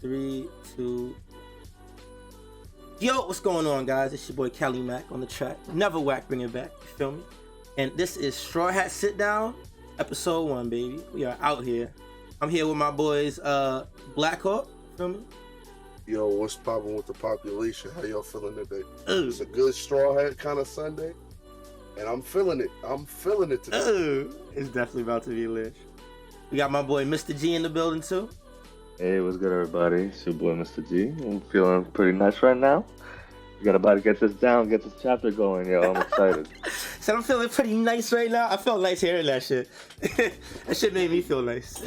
3, 2. Yo, what's going on, guys? It's your boy Cali Mac on the track. Never whack, bring it back. You feel me? And this is Straw Hat Sit Down, episode 1, baby. We are out here. I'm here with my boys, Blackhawk. Feel me? Yo, what's poppin' with the population? How y'all feeling today? Ooh. It's a good straw hat kind of Sunday, and I'm feeling it. I'm feeling it today. Ooh. It's definitely about to be lit. We got my boy Mysta G in the building too. Hey, what's good, everybody? It's your boy, Mysta G. I'm feeling pretty nice right now. We got about to get this down, get this chapter going, yo. I'm excited. So I'm feeling pretty nice right now. I felt nice hearing that shit. That shit made me feel nice.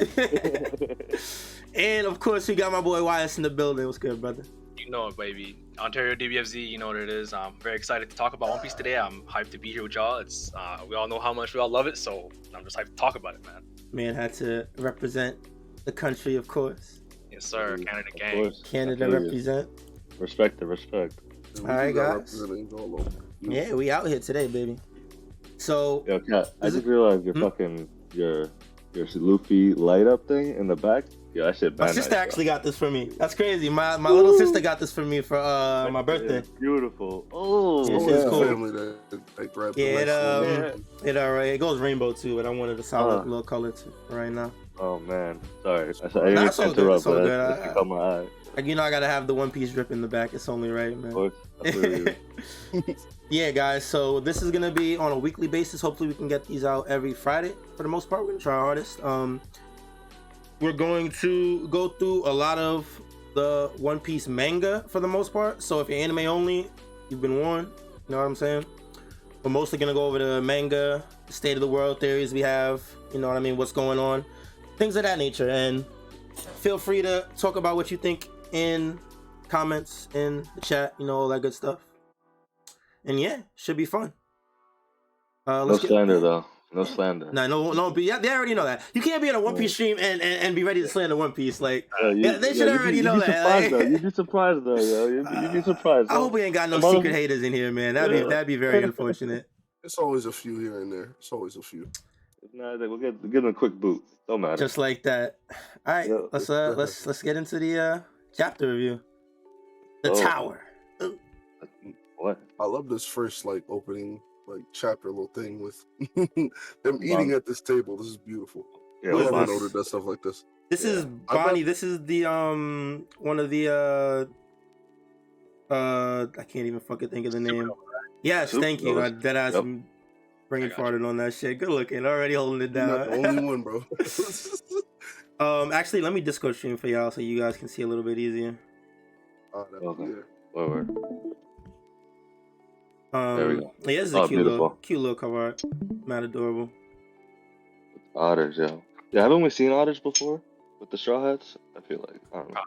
And of course, we got my boy Yhuss in the building. What's good, brother? You know it, baby. Ontario DBFZ, you know what it is. I'm very excited to talk about One Piece today. I'm hyped to be here with y'all. It's we all know how much we all love it, so I'm just hyped to talk about it, man. Man had to represent the country, of course. Yes, sir. Canada gang. Canada represent. Respect the respect. All right, guys. Yeah, we out here today, baby. So, yo, Kat, I just realized your fucking your Luffy light up thing in the back. Yeah, that shit. My sister actually got this for me. That's crazy. My little sister got this for me for my birthday. Beautiful. Oh, yeah, it's cool. It goes rainbow too, but I wanted a solid little color too right now. Oh man, sorry. I didn't so interrupt, good. but it caught my eye. Like, you know, I gotta have the One Piece drip in the back. It's only right, man. Of course. Yeah, guys. So this is gonna be on a weekly basis. Hopefully, we can get these out every Friday. For the most part, we're gonna try our hardest. We're going to go through a lot of the One Piece manga for the most part. So if you're anime only, you've been warned. You know what I'm saying? We're mostly gonna go over the manga, the state of the world theories we have. You know what I mean? What's going on, things of that nature. And feel free to talk about what you think in comments in the chat. You know, all that good stuff. And yeah, should be fun. No slander though. No slander. No. But yeah, they already know that. You can't be on a One Piece stream and be ready to slander One Piece. Like, they should already know that. You'd be surprised though, yo. You'd be surprised. I hope we ain't got no secret haters in here, man. That'd be very unfortunate. It's always a few here and there. It's always a few. Nah, we'll give them a quick boot. Don't matter. Just like that. All right, let's get into the chapter review. The Tower. Ooh. What? I love this first opening chapter little thing with them eating at this table. This is beautiful. Yeah, I love when does stuff like this. This is Bonnie. This is the one of the I can't even fucking think of the name. Yes, thank you. That ass bringing farted on that shit. Good looking. Already holding it down. You're not the only one, bro. Actually, let me Discord stream for y'all so you guys can see a little bit easier. Okay. There we go. Yeah, this is a cute little cover art. Mad adorable. Otters, yo. Yeah, haven't we seen otters before with the Straw Hats? I feel like I don't know.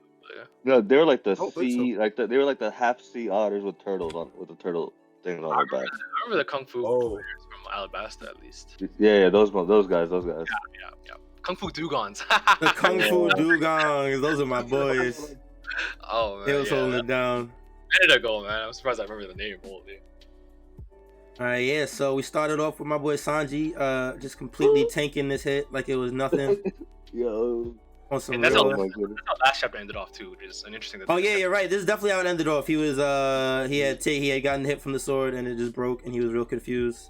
No, they were like the sea, they were like the half sea otters with turtles with the turtle things on their back. I remember the Kung Fu players from Alabasta at least. Yeah, those guys. Yeah. Kung Fu Dugons. The Kung Fu Dugons. Those are my boys. Oh man, they was holding it down. Where did I go, man? I'm surprised I remember the name. Holy. Alright, yeah, so we started off with my boy Sanji, just completely tanking this hit like it was nothing. Yo. And that's how last chapter ended off too, which is an interesting thing. Oh yeah, you're right. This is definitely how it ended off. He was he had gotten hit from the sword and it just broke and he was real confused.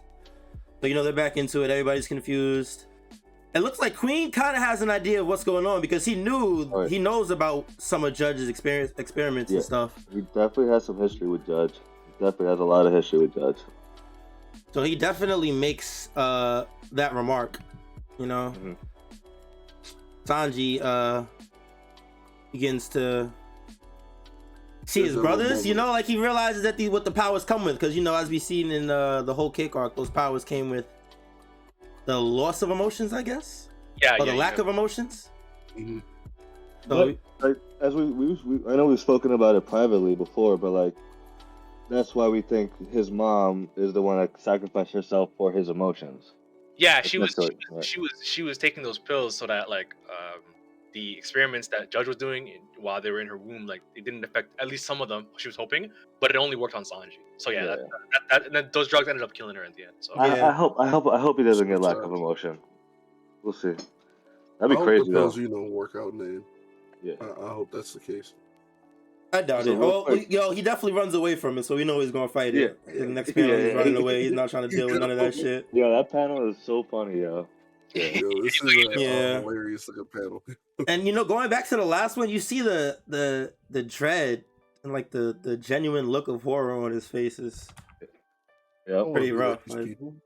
So you know they're back into it, everybody's confused. It looks like Queen kinda has an idea of what's going on because he knows about some of Judge's experiments and stuff. He definitely has some history with Judge. He definitely has a lot of history with Judge. So he definitely makes that remark, you know. Mm-hmm. Sanji begins to see his brothers, you know, like he realizes that what the powers come with, because you know, as we've seen in the whole Cake arc, those powers came with the loss of emotions, I guess. Or the lack of emotions. Mm-hmm. So as we I know we've spoken about it privately before, but that's why we think his mom is the one that sacrificed herself for his emotions. Yeah, she was taking those pills so that the experiments that Judge was doing while they were in her womb, it didn't affect at least some of them. She was hoping, but it only worked on Sanji. So that those drugs ended up killing her at the end. So I hope he doesn't get lack of emotion. We'll see. That'd be crazy though. Work out, man. Yeah. I hope that's the case. I doubt it. Oh, he definitely runs away from it, so we know he's gonna fight it. In the next panel, he's running away. He's not trying to deal with none of that shit. Yeah, that panel is so funny, yo. Yeah, this is a hilarious looking panel. And going back to the last one, you see the dread and like the genuine look of horror on his face is pretty rough.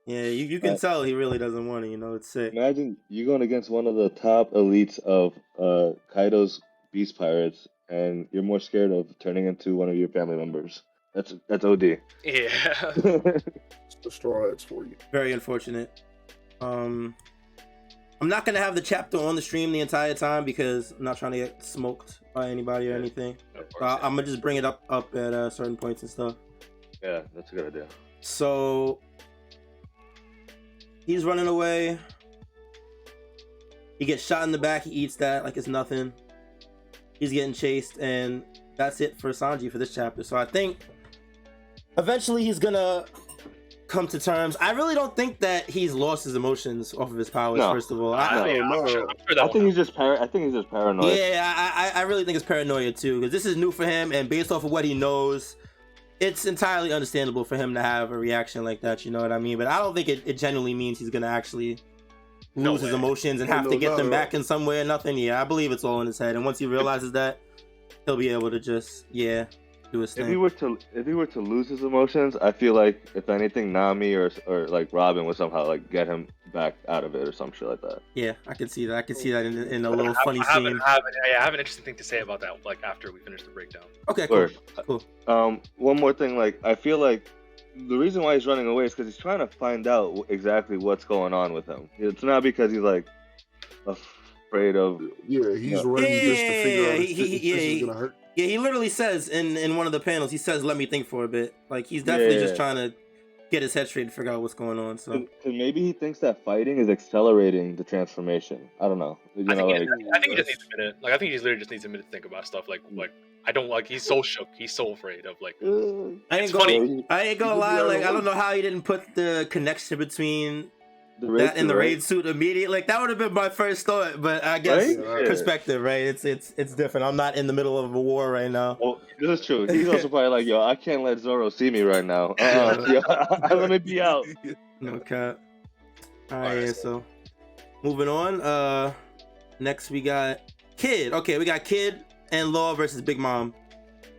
Yeah, you can tell he really doesn't want it. It's sick. Imagine you going against one of the top elites of Kaido's Beast Pirates, and you're more scared of turning into one of your family members. That's OD. Yeah. It's the Straw Hats for you. Very unfortunate. I'm not gonna have the chapter on the stream the entire time because I'm not trying to get smoked by anybody or anything. I'm gonna just bring it up at certain points and stuff. Yeah, that's a good idea. So he's running away. He gets shot in the back. He eats that like it's nothing. He's getting chased, and that's it for Sanji for this chapter. So I think eventually he's gonna come to terms. I really don't think that he's lost his emotions off of his powers. No. First of all, I think he's just paranoid. Yeah, I really think it's paranoia too, because this is new for him, and based off of what he knows, it's entirely understandable for him to have a reaction like that. You know what I mean? But I don't think it genuinely means he's gonna actually lose his emotions and have to get them back in some way or nothing. Yeah, I believe it's all in his head, and once he realizes that, he'll be able to just do his thing. If he were to lose his emotions, I feel like if anything, Nami or like Robin would somehow like get him back out of it or some shit like that. Yeah, I can see that. I can see that in a little funny scene. I have an interesting thing to say about that. Like after we finish the breakdown. Okay, cool. One more thing. Like I feel like the reason why he's running away is because he's trying to find out exactly what's going on with him. It's not because he's like afraid of. Yeah, he's running just to figure out if this is gonna hurt. Yeah, he literally says in one of the panels, he says, "Let me think for a bit." Like he's definitely just trying to get his head straight to figure out what's going on. So maybe he thinks that fighting is accelerating the transformation. I don't know. I think he just needs a minute. Like I think he literally just needs a minute to think about stuff. Like I don't like. He's so shook. He's so afraid of like. I ain't gonna lie. Like I don't know how he didn't put the connection between that in the raid suit immediately. Like that would have been my first thought, but I guess perspective, right? It's different. I'm not in the middle of a war right now. Well, this is true. He's also probably like, yo, I can't let Zoro see me right now. Let me be out. No cap. All right, so moving on. Next we got Kid. Okay, we got Kid and Law versus Big Mom.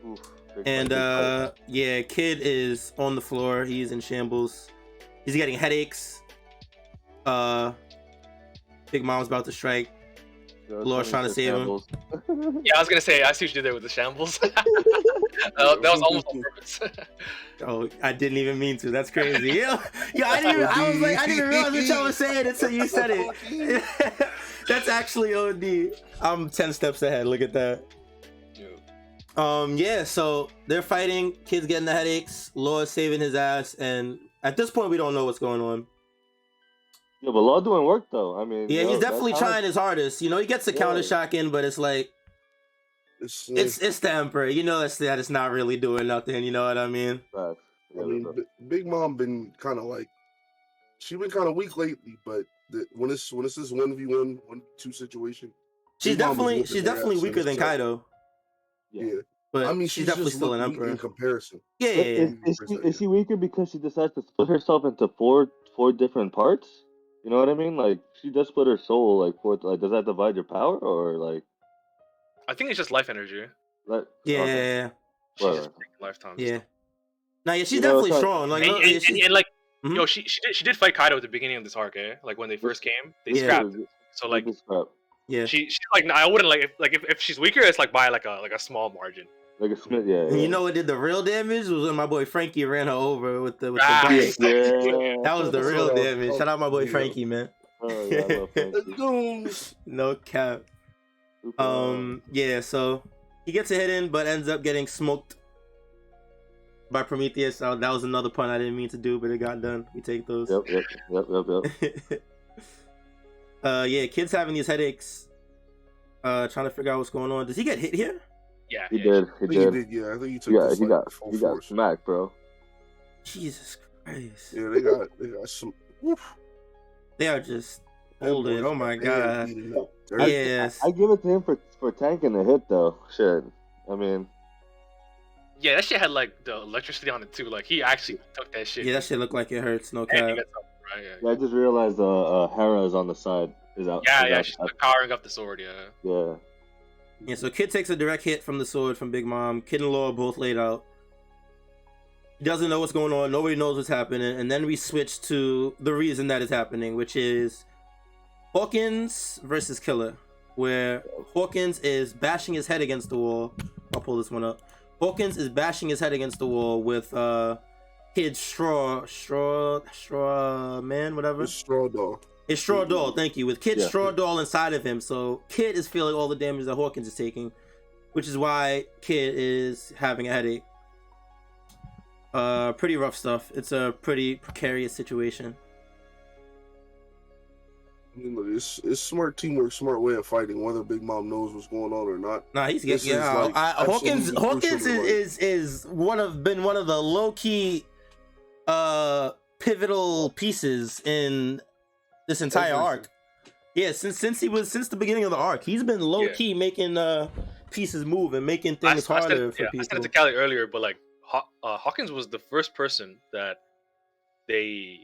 Oof, Kid is on the floor. He's in shambles. He's getting headaches. Big Mom's about to strike. Law's trying to save him. Yeah, I was gonna say, I see what you did there with the shambles. that was almost on purpose. Oh, I didn't even mean to. That's crazy. Yeah, I didn't even realize what y'all was saying until you said it. That's actually OD. I'm 10 steps ahead. Look at that. So they're fighting. Kid's getting the headaches. Law's saving his ass, and at this point, we don't know what's going on. Yeah, but Law doing work though. I mean, he's definitely trying his hardest. He gets a counter shock in, but it's like it's the Emperor. That it's not really doing nothing. You know what I mean? Big Mom been kind of like she's been kind of weak lately, but when it's this 1v1, 1-2 situation, she's definitely weaker than Kaido. Yeah. But I mean, she's definitely still an Emperor in comparison. Yeah. Is she weaker because she decides to split herself into four different parts? You know what I mean? Like she does split her soul like four. Like does that divide your power or like? I think it's just life energy. Yeah. She's lifetimes. Yeah. She's definitely strong. Like, she did fight Kaido at the beginning of this arc, eh? Like when they first came, they scrapped. So like, she's like, I wouldn't if she's weaker, it's like by like a small margin. Like a Smith, yeah. You know what did the real damage was when my boy Frankie ran her over with the bike. That was the real damage. Shout out my boy Frankie, man. Oh, yeah, I love Frankie. No cap. So he gets a hit in, but ends up getting smoked by Prometheus. That was another pun I didn't mean to do, but it got done. We take those. Yep. Kid's having these headaches. Trying to figure out what's going on. Does he get hit here? Yeah, he did. He did. Yeah, I think he took. He got smacked, bro. Jesus Christ. Yeah, they got some. Oof. They are just folded. Oh my god. Yes. I give it to him for tanking the hit though. Shit. I mean. Yeah, that shit had like the electricity on it too. Like he actually took that shit. Yeah, that shit looked like it hurts. No cap. Right? Yeah, I just realized Hera is on the side. Is out. Yeah, she's like powering up the sword. Yeah. Yeah, so Kid takes a direct hit from the sword from Big Mom. Kid and Law both laid out. He doesn't know what's going on. Nobody knows what's happening. And then we switch to the reason that is happening, which is Hawkins versus Killer, where Hawkins is bashing his head against the wall. I'll pull this one up. Hawkins is bashing his head against the wall with Kid Straw Man, whatever. It's Straw Doll. It's Straw Doll, thank you. With Kid Straw Doll inside of him. So Kid is feeling all the damage that Hawkins is taking, which is why Kid is having a headache. Pretty rough stuff. It's a pretty precarious situation. I mean, look, it's smart teamwork, smart way of fighting, whether Big Mom knows what's going on or not. Nah, he's getting Hawkins is one of the low key pivotal pieces in this entire arc. Yeah, since the beginning of the arc, he's been low key making pieces move and making things harder for people. I said it to Callie earlier, but like Hawkins was the first person that they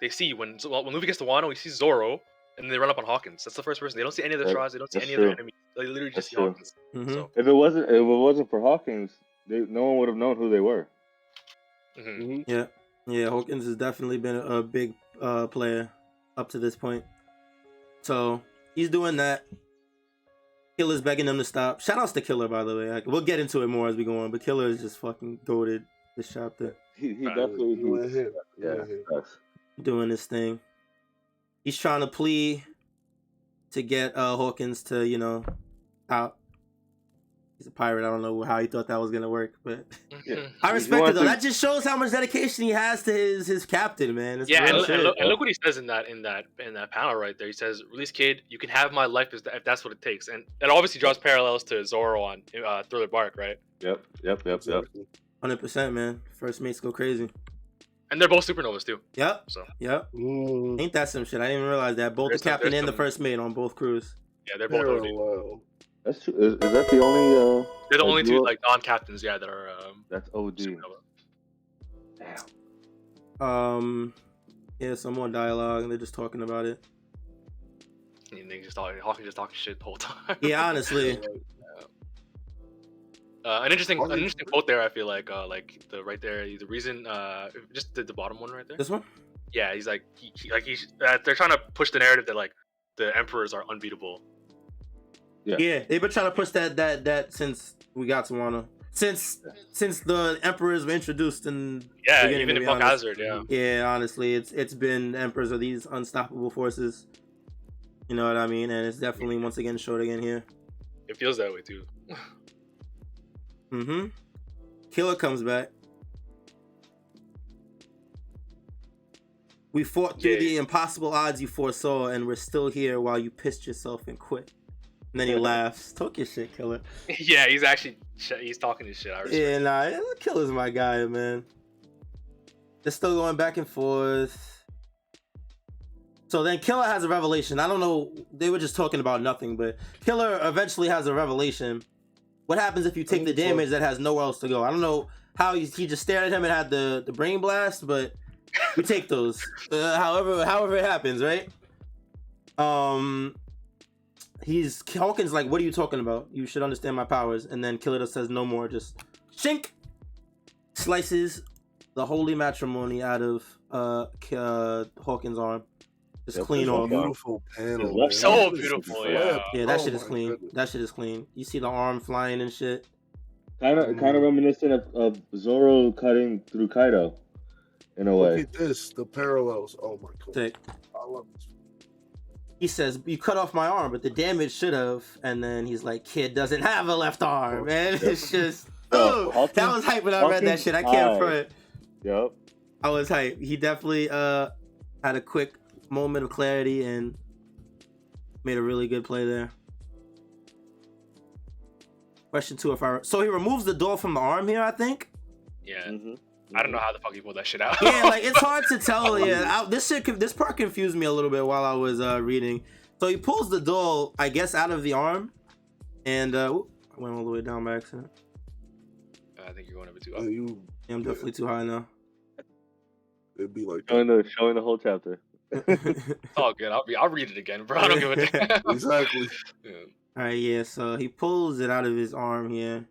see when Luffy gets to Wano. He sees Zoro, and they run up on Hawkins. That's the first person. They don't see any other Straws. They don't see any other enemies. They literally just see Hawkins. Mm-hmm. So if it wasn't for Hawkins, no one would have known who they were. Mm-hmm. Yeah. Hawkins has definitely been a big player up to this point. So he's doing that. Killer's begging them to stop. Shoutouts to Killer, by the way. Like, we'll get into it more as we go on, but Killer is just fucking goated this chapter. He definitely doing this thing. He's trying to plead to get Hawkins to, out. He's a pirate. I don't know how he thought that was gonna work, but I respect it though. That just shows how much dedication he has to his captain, man. It's and look what he says in that panel right there. He says, "Release Kid, you can have my life if that's what it takes," and it obviously draws parallels to Zoro on Thriller Bark, right? Yep. 100%, man. First mates go crazy. And they're both supernovas too. Yep. So. Yep. Ain't that some shit? I didn't even realize that. Both the captain and the first mate on both crews. Yeah, they're both OD. That's true. Is that the only? They're the only two like non-captains, that are. That's OD. Supernova. Damn. Yeah, some more dialogue, and they're just talking about it. And they Hawkins just talking shit the whole time. Yeah, honestly. An interesting quote there. I feel like the right there, the reason, just the bottom one right there. This one? Yeah, he's like they're trying to push the narrative that like the emperors are unbeatable. Yeah, they've been trying to push that since we got to Wano. Since the emperors were introduced in even in Punk Hazard, yeah, honestly, it's been emperors are these unstoppable forces. You know what I mean? And it's definitely once again showed again here. It feels that way too. Mm-hmm. Killer comes back. We fought through the impossible odds you foresaw, and we're still here while you pissed yourself and quit. And then he laughs. Talk your shit, Killer. Yeah, he's talking his shit. Yeah, nah, Killer's my guy, man. They're still going back and forth. So then Killer has a revelation. I don't know, they were just talking about nothing, but Killer eventually has a revelation. What happens if you take the damage that has nowhere else to go? I don't know how he just stared at him and had the brain blast, but we take those. However it happens, right? Hawkins like, what are you talking about? You should understand my powers. And then Killer says no more, just shink, slices the holy matrimony out of Hawkins' arm. Just clean off. Beautiful panel. So beautiful, yeah. Yeah, that shit is clean. Goodness. That shit is clean. You see the arm flying and shit. Kind of reminiscent of Zoro cutting through Kaido, in a way. Look at this, the parallels. Oh my god. Sick. I love this. He says, "You cut off my arm, but the damage should have." And then he's like, "Kid doesn't have a left arm," man. It's just, that was hype when I read that shit. I can't front. Yep. I was hype. He definitely had a quick moment of clarity and made a really good play there. Question 2, so he removes the door from the arm here, I think. Yeah. Mm-hmm. I don't know how the fuck he pulled that shit out. Yeah, like it's hard to tell. Yeah, this part confused me a little bit while I was reading. So he pulls the doll, I guess, out of the arm, and I went all the way down by accident. I think you're going a bit too up. I'm definitely too high now. It'd be like showing the whole chapter. It's all good. I'll read it again, bro. I don't give a damn. Exactly. Yeah. All right, yeah. So he pulls it out of his arm here.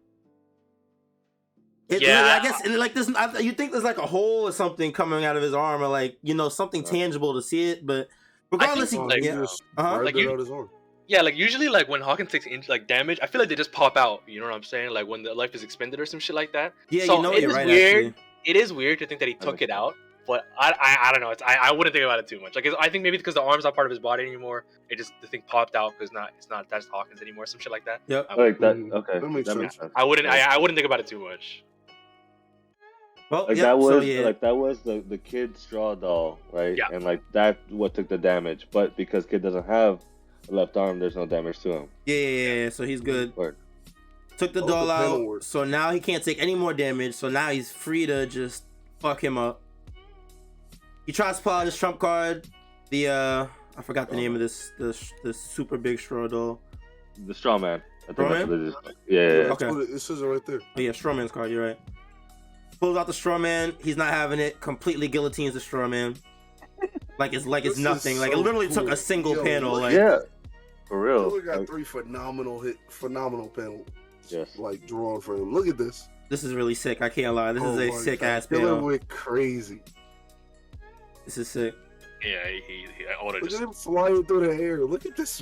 Yeah. I guess like this. You think there's like a hole or something coming out of his arm, or like something tangible to see it, but regardless, think, he like, Like out his arm. Yeah, like usually, like when Hawkins takes like damage, I feel like they just pop out. You know what I'm saying? Like when the life is expended or some shit like that. Yeah, so you're right. Weird. Actually, it is weird to think that he took it out, but I don't know. I wouldn't think about it too much. Like I think maybe because the arm's not part of his body anymore, the thing popped out because it's not attached to Hawkins anymore. Some shit like that. Yep. Like that. Okay. That makes sense. I wouldn't think about it too much. Well, like that was the kid straw doll, right? Yeah. And like that's what took the damage, but because kid doesn't have a left arm, there's no damage to him. Yeah. So he's good. Word. Took the doll out, so now he can't take any more damage. So now he's free to just fuck him up. He tries to pull out his trump card. I forgot the name of this super big straw doll. The straw man. I think Straw that's man? what it is. Yeah. Okay. It says it right there. Oh yeah, straw man's card. You're right. Pulls out the straw man. He's not having it. Completely guillotines the straw man. Like it's nothing. Like it literally took a single panel. Like yeah, for real. We got 3 phenomenal panels. Yes. Like drawn for him. Look at this. This is really sick. I can't lie. This is a sick ass Killer panel. went crazy. This is sick. Yeah, he Look at him flying through the air. Look at this,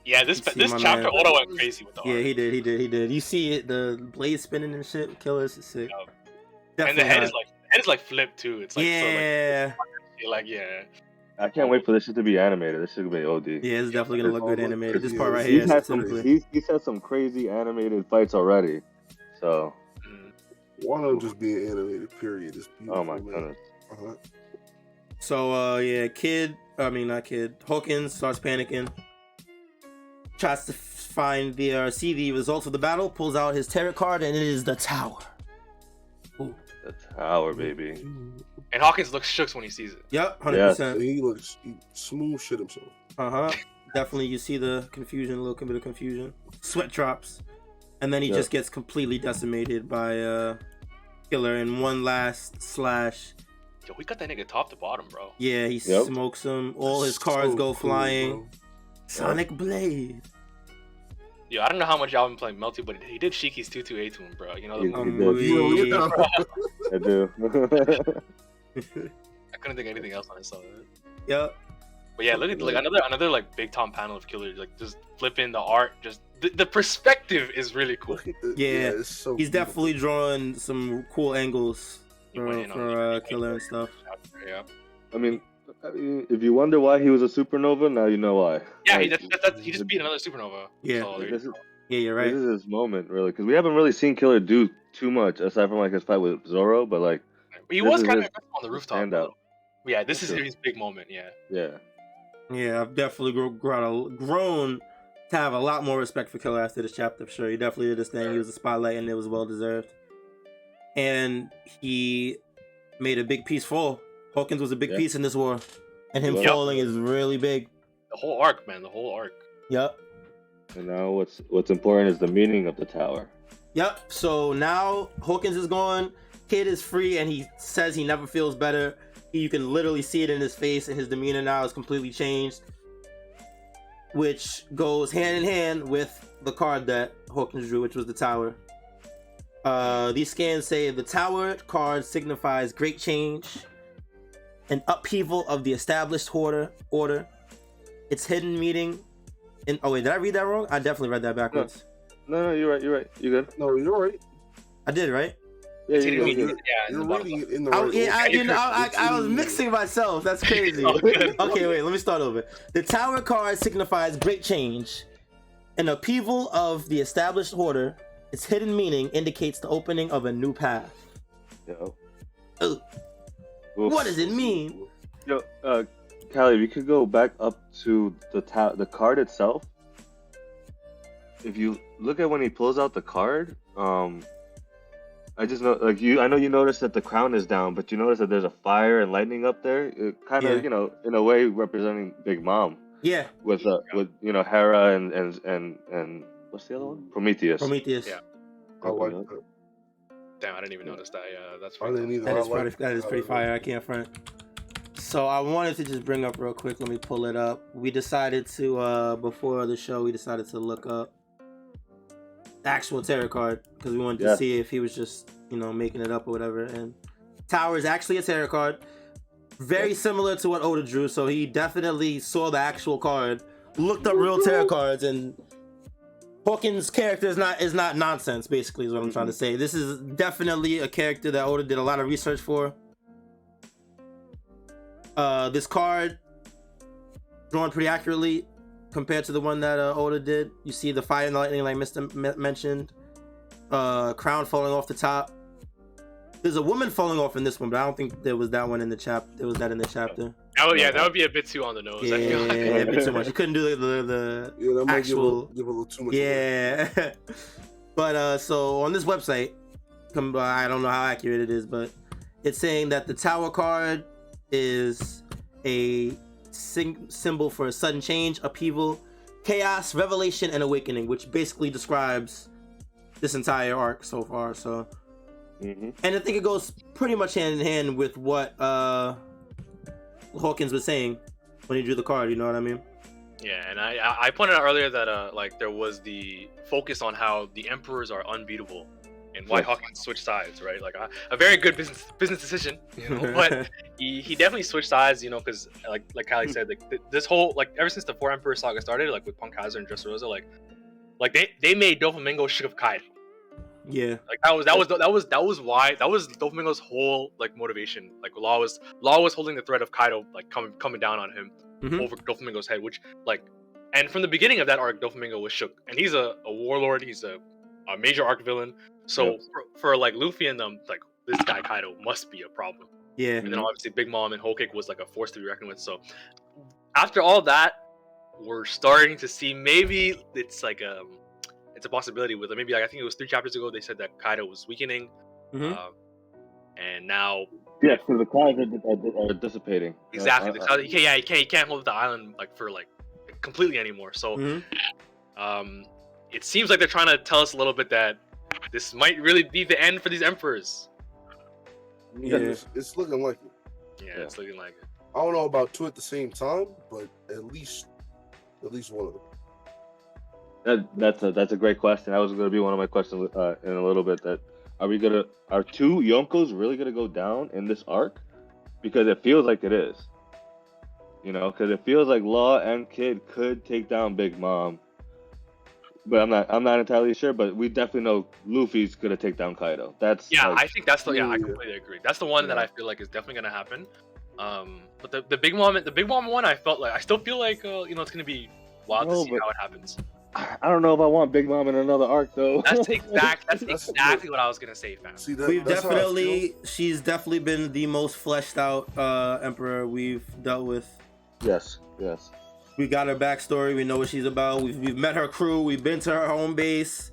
Yeah, this chapter Oda went crazy with the art. Yeah, he did. You see it, the blade spinning and shit. Killer is sick. And the head is like flipped too. It's like yeah. So like yeah. I can't wait for this shit to be animated. This shit gonna be OD. Yeah, it's definitely gonna look good animated. This part right He's here, he's had some crazy animated fights already. So one of them just being animated, period. Is beautiful. Oh my goodness. So Hawkins starts panicking. Tries to see the results of the battle, pulls out his tarot card, and it is the tower. Ooh. The tower, baby. And Hawkins looks shook when he sees it. Yep, 100%. He smooth shit himself. Definitely, you see the confusion, a little bit of confusion. Sweat drops, and then he just gets completely decimated by Killer in one last slash. Yo, we got that nigga top to bottom, bro. Yeah, he smokes him. All his cards go flying. Bro. Sonic Blade. Yo, I don't know how much y'all been playing Melty, but he did Shiki's 228 to him, bro. You know I do. I couldn't think of anything else when I saw that. Yep. But yeah, look at like another like big Tom panel of Killer, like just flipping the art, just the perspective is really cool. Yeah, it's so he's definitely drawing some cool angles for Killer and stuff. Yeah. I mean, if you wonder why he was a supernova, now you know why. Yeah, he just beat another supernova. Yeah. So Yeah, you're right. This is his moment, really, because we haven't really seen Killer do too much aside from like his fight with Zoro, but like he was kind of on the rooftop. Standout. Yeah, this is his big moment. Yeah. Yeah. Yeah, I've definitely grown to have a lot more respect for Killer after this chapter, for sure. He definitely did his thing. He was a spotlight, and it was well deserved. And he made a big piece fall. Hawkins was a big piece in this war, and him falling is really big. The whole arc, man. The whole arc. Yep. And now what's important is the meaning of the tower. Yep. So now Hawkins is gone. Kid is free, and he says he never feels better. You can literally see it in his face, and his demeanor now is completely changed, which goes hand in hand with the card that Hawkins drew, which was the tower. These scans say the tower card signifies great change, an upheaval of the established order. Its hidden meaning. Oh wait, did I read that wrong? I definitely read that backwards. No, you're right. You're good. No, you're right. I did, right? Yeah, you're reading it in the right I was mixing myself. That's crazy. Okay, wait, let me start over. The tower card signifies great change, an upheaval of the established order. Its hidden meaning indicates the opening of a new path. Yo. What does it mean? Yo, Callie, if you could go back up to the card itself. If you look at when he pulls out the card, I just know, like I know you noticed that the crown is down, but you notice that there's a fire and lightning up there. It kind of, in a way, representing Big Mom. Yeah. With Hera and what's the other one? Prometheus. Prometheus. Yeah. I like that. Damn, I didn't even notice that. Yeah, that's I pretty didn't tough. either. That is pretty fire. I can't front. So I wanted to just bring up real quick. Let me pull it up. We decided to before the show, we decided to look up the actual tarot card because we wanted to see if he was just making it up or whatever. And Tower is actually a tarot card, very similar to what Oda drew. So he definitely saw the actual card, looked up real tarot cards, and Hawkins' character is not nonsense. Basically, is what I'm trying to say. This is definitely a character that Oda did a lot of research for. This card drawn pretty accurately compared to the one that Oda did. You see the fire and the lightning, like Mysta mentioned. Crown falling off the top. There's a woman falling off in this one, but I don't think there was that one in the chapter. There was that in the chapter. Oh yeah, that would be a bit too on the nose. Yeah, I feel like. a bit too much. You couldn't do the that might actual. give a little too much. Yeah, but so on this website, I don't know how accurate it is, but it's saying that the Tower card is a symbol for a sudden change, upheaval, chaos, revelation, and awakening, which basically describes this entire arc so far. So, and I think it goes pretty much hand in hand with what Hawkins was saying when he drew the card. You know what I mean? Yeah, and I pointed out earlier that like there was the focus on how the emperors are unbeatable. And why Hawkins switched sides, right? Like a very good business decision, But he definitely switched sides, because like Kylie said, like this whole ever since the Four Emperor saga started, like with Punk Hazard and Dressrosa, like they made Doflamingo shook of Kaido. Yeah, like that was why that was Doflamingo's whole motivation. Like Law was holding the threat of Kaido coming down on him over Doflamingo's head, which and from the beginning of that arc, Doflamingo was shook, and he's a warlord, he's a major arc villain. So for Luffy and them, this guy Kaido must be a problem. Yeah. And then obviously Big Mom and Whole Cake was a force to be reckoned with. So after all that, we're starting to see maybe it's it's a possibility with maybe I think it was 3 chapters ago they said that Kaido was weakening, and now because the clouds are dissipating. Exactly. He can't hold the island for completely anymore. So it seems like they're trying to tell us a little bit that this might really be the end for these emperors. Yeah, it's looking like it. Yeah, it's looking like it. I don't know about 2 at the same time, but at least one of them. That's a great question. That was going to be one of my questions in a little bit. That are 2 Yonkos really going to go down in this arc? Because it feels like it is. Because it feels like Law and Kid could take down Big Mom. But I'm not entirely sure, but we definitely know Luffy's gonna take down Kaido. I think that's the I completely agree. That's the one that I feel like is definitely gonna happen. But the Big Mom one, I still feel like it's gonna be wild to see how it happens. I don't know if I want Big Mom in another arc though. That's exactly what I was gonna say, fam. See, she's definitely been the most fleshed out emperor we've dealt with. Yes. We got her backstory. We know what she's about. We've met her crew. We've been to her home base.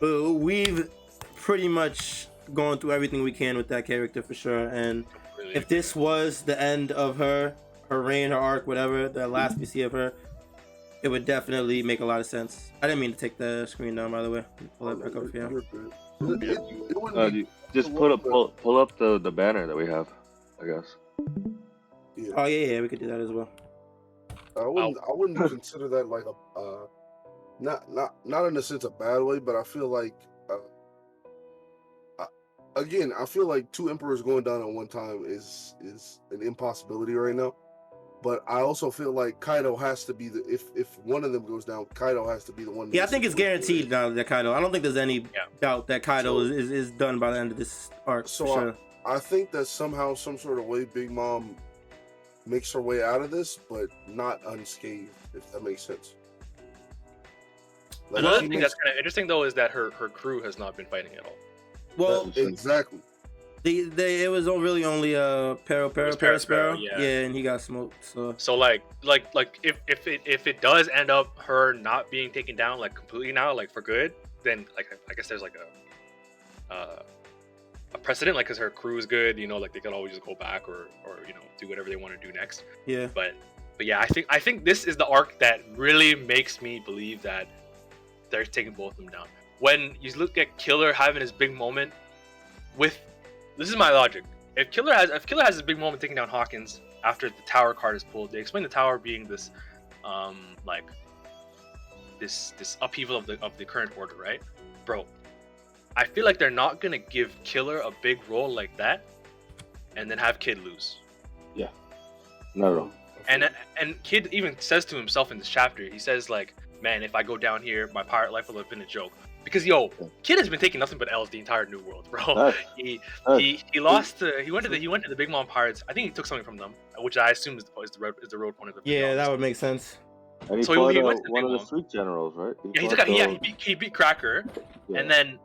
We've pretty much gone through everything we can with that character for sure. And if this was the end of her reign, her arc, whatever, the last we see of her, it would definitely make a lot of sense. I didn't mean to take the screen down, by the way. Pull that back up for you. Just pull up the banner that we have, I guess. Yeah. Oh yeah, we could do that as well. I wouldn't consider that like a not in the sense of bad way, but I feel like I feel like 2 emperors going down at one time is an impossibility right now. But I also feel like Kaido has to be if one of them goes down, Kaido has to be the one. Yeah, I think it's guaranteed now that Kaido. I don't think there's any doubt that Kaido is done by the end of this arc. So for sure. I think that somehow, some sort of way, Big Mom makes her way out of this, but not unscathed, if that makes sense. Another thing that's kind of interesting though is that her crew has not been fighting at all. Well, exactly. It was really only Parasparrow, yeah, and he got smoked. So like if it does end up her not being taken down completely now for good, then I guess there's a precedent because her crew is good, they could always just go back or do whatever they want to do next. Yeah. But But yeah, I think this is the arc that really makes me believe that they're taking both of them down. When you look at Killer having his big moment with, this is my logic. If Killer has his big moment taking down Hawkins after the tower card is pulled, they explain the tower being this, like this upheaval of the current order, right, bro? I feel like they're not gonna give Killer a big role like that, and then have Kid lose. Yeah, not at all. And Kid even says to himself in this chapter, he says like, man, if I go down here, my pirate life will have been a joke. Because Kid has been taking nothing but L's the entire New World, bro. He lost to he went to the Big Mom Pirates. I think he took something from them, which I assume is the road point of the Big Yeah, Moms. that would make sense. And he So fought he went to the one Big of the Mom. Street Generals, right? He beat Cracker, and then,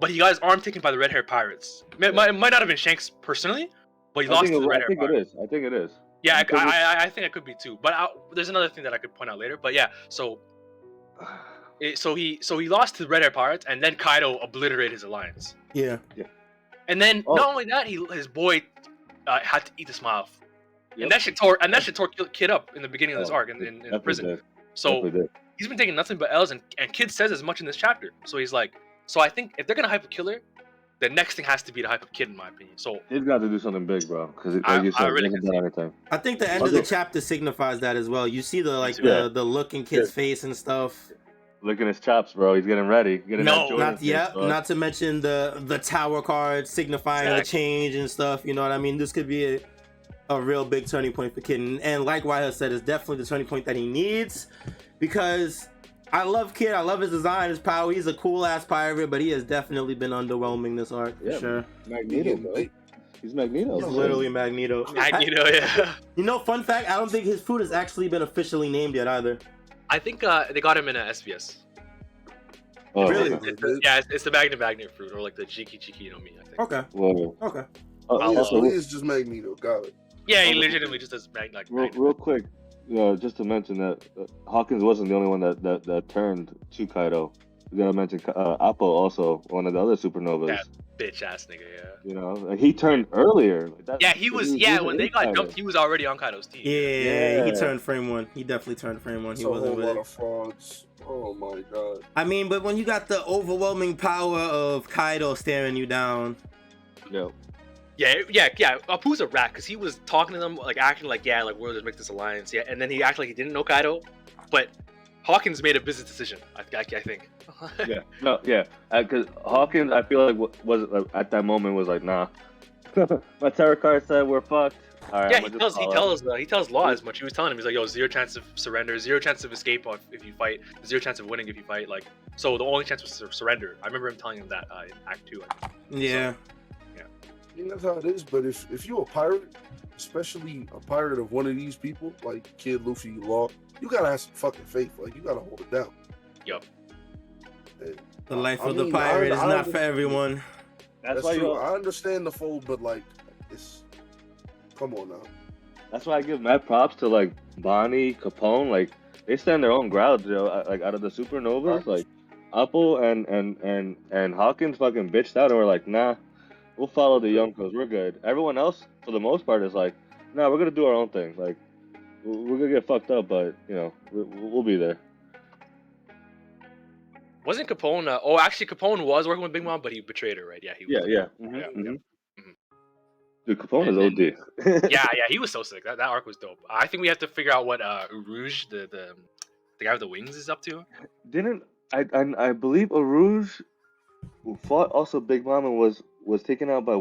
but he got his arm taken by the red hair pirates. It might not have been Shanks personally, but he lost to the red hair pirates. I think it is. Yeah, I think it could be too. But there's another thing that I could point out later. But yeah, so he lost to the Red Hair Pirates, and then Kaido obliterated his alliance. Yeah. And then not only that, his boy had to eat the smile, and that shit tore Kid up in the beginning of this arc in prison. So he's been taking nothing but L's, and Kid says as much in this chapter. So he's like, so I think if they're gonna hype a Killer, the next thing has to be to hype a Kid, in my opinion. So he's got to do something big, bro. Because I really can see it. I think the end of the chapter signifies that as well. You see the look in Kid's face and stuff. Look at his chops, bro. He's getting ready. Not to mention the tower card signifying a change and stuff. You know what I mean? This could be a real big turning point for Kid. And like YOHOHO said, it's definitely the turning point that he needs, because I love Kid. I love his design, his power. He's a cool ass pirate, but he has definitely been underwhelming this arc for sure. Magneto, bro. He's Magneto. He's literally Magneto. Yeah. You know, fun fact, I don't think his fruit has actually been officially named yet either. I think they got him in a SBS. Oh, really? It's the magnet fruit, or like the Chiki no Mi, I think. Okay. Whoa. Okay. So he is just Magneto. Got it. Yeah, he legitimately just does magnet. Real quick, just to mention that Hawkins wasn't the only one that turned to Kaido. We gotta mention Appo also, one of the other supernovas. That bitch ass nigga, yeah. You know, he turned earlier. He was when they got dumped, he was already on Kaido's team. Yeah, he turned frame 1. He definitely turned frame 1. He wasn't with it. A lot of frauds. Oh my god. I mean, but when you got the overwhelming power of Kaido staring you down. Yo. Yeah. Appu's a rat, because he was talking to them, like acting like, we're gonna make this alliance, and then he acted like he didn't know Kaido, but Hawkins made a business decision. I think. Because Hawkins, I feel like was at that moment was like, nah. My tarot card said we're fucked. All right, he tells Law as much. He was telling him, he's like, yo, 0 chance of surrender, 0 chance of escape if you fight, 0 chance of winning if you fight. Like, so the only chance was surrender. I remember him telling him that in Act 2. Yeah. I mean, that's how it is. But if you're a pirate, especially a pirate of one of these people, like Kid, Luffy, Law, you gotta have some fucking faith. Like, you gotta hold it down. Yup. The life of the pirate is not for everyone. That's why true. I understand the fold, but like, come on now. That's why I give mad props to like Bonnie, Capone. Like, they stand their own ground, like out of the supernovas, like Apple and Hawkins fucking bitched out and were like, nah, we'll follow the Yonkos, we're good. Everyone else, for the most part, is like, nah, we're gonna do our own thing. Like, we're gonna get fucked up, but we'll be there. Wasn't Capone? Actually, Capone was working with Big Mom, but he betrayed her, right? Yeah, he was. Yeah. Mm-hmm. Dude, Capone is OD. yeah, he was so sick. That arc was dope. I think we have to figure out what Rouge, the guy with the wings, is up to. I believe Rouge fought also Big Mom and was taken out by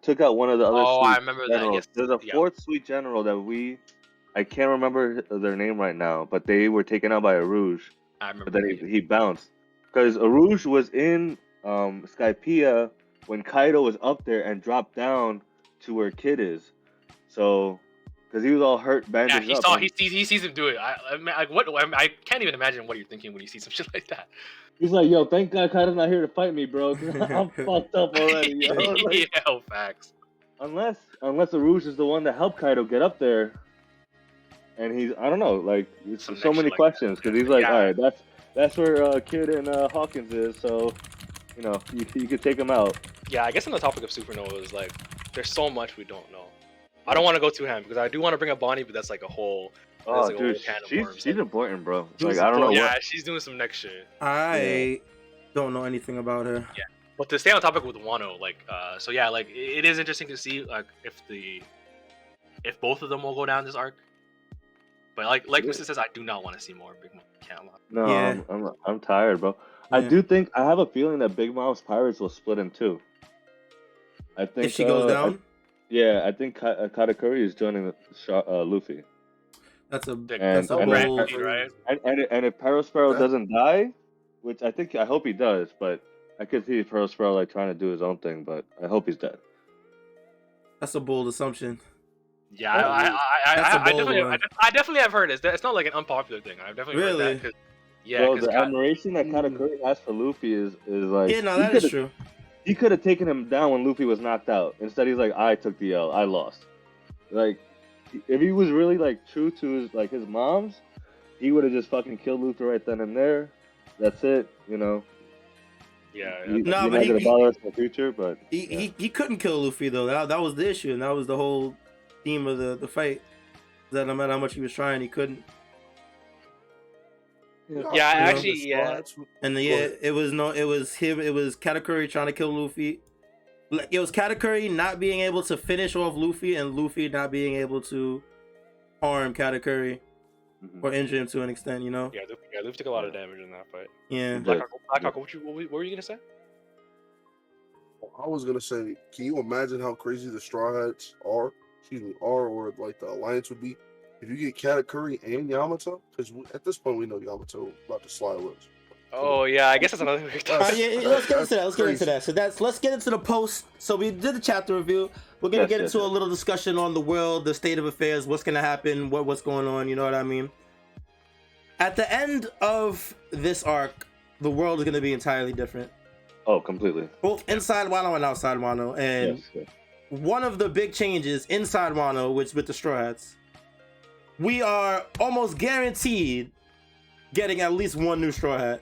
took out one of the other. Oh, I remember generals. that. Yes. There's a fourth sweet general that I can't remember their name right now, but they were taken out by a Rouge. I remember. But then he bounced because Rouge was in Skypiea when Kaido was up there and dropped down to where Kid is. So, because he was all hurt, bandaged up. He sees him do it. I can't even imagine what you're thinking when you see some shit like that. He's like, yo, thank God Kaido's not here to fight me, bro. I'm fucked up already. Yo. Like, yeah, facts. Unless the Rouge is the one that helped Kaido get up there, and I don't know, like, it's so many questions, because he's like, all right, that's where Kid and Hawkins is, so, you could take him out. Yeah, I guess on the topic of supernovas, like, there's so much we don't know. I don't want to go too ham because I do want to bring up Bonnie, but that's like a whole. Oh, like dude, she's important, bro. Like I don't know yeah, what. she's doing some next shit. I don't know anything about her. Yeah, but to stay on topic with Wano, like, so yeah, like it is interesting to see like if both of them will go down this arc. But like Mr. says, I do not want to see more Big Mom. Can't lie. No, Yeah. I'm tired, bro. Yeah. I do think I have a feeling that Big Mom's pirates will split in two. I think If she goes down, I think Katakuri is joining Luffy. that's a And bold, right? And if Perospero doesn't die, which I hope he does, but I could see Perospero like trying to do his own thing, but I hope he's dead. That's a bold assumption. Yeah, I definitely have heard it. It's not like an unpopular thing. I've definitely heard that. Bro, the admiration that Katakuri has for Luffy is like that is true. He could have taken him down when Luffy was knocked out. Instead, he's like, I took the L. I lost. Like, if he was really like true to his mom's, he would have just fucking killed Luffy right then and there. That's it, you know. Yeah. He's not gonna bother us in the future, but he couldn't kill Luffy though. That was the issue, and that was the whole theme of the fight. That no matter how much he was trying, he couldn't. Yeah, actually, yeah. And it was him. It was Katakuri trying to kill Luffy. It was Katakuri not being able to finish off Luffy, and Luffy not being able to harm Katakuri or injure him to an extent. You know. Yeah, Luffy took a lot of damage in that fight. Yeah. Blackhawk, what were you gonna say? I was gonna say, can you imagine how crazy the Straw Hats are? Or like the Alliance would be if you get Katakuri and Yamato. Because at this point we know Yamato about to slide loose. Oh yeah, I guess that's another big topic. Let's get into that. So let's get into the post. So we did the chapter review. We're gonna get into a little discussion on the world, the state of affairs, what's gonna happen, what's going on. You know what I mean? At the end of this arc, the world is gonna be entirely different. Oh, completely. Both inside Wano and outside Wano, and one of the big changes inside Wano, which with the Straw Hats, we are almost guaranteed getting at least one new Straw Hat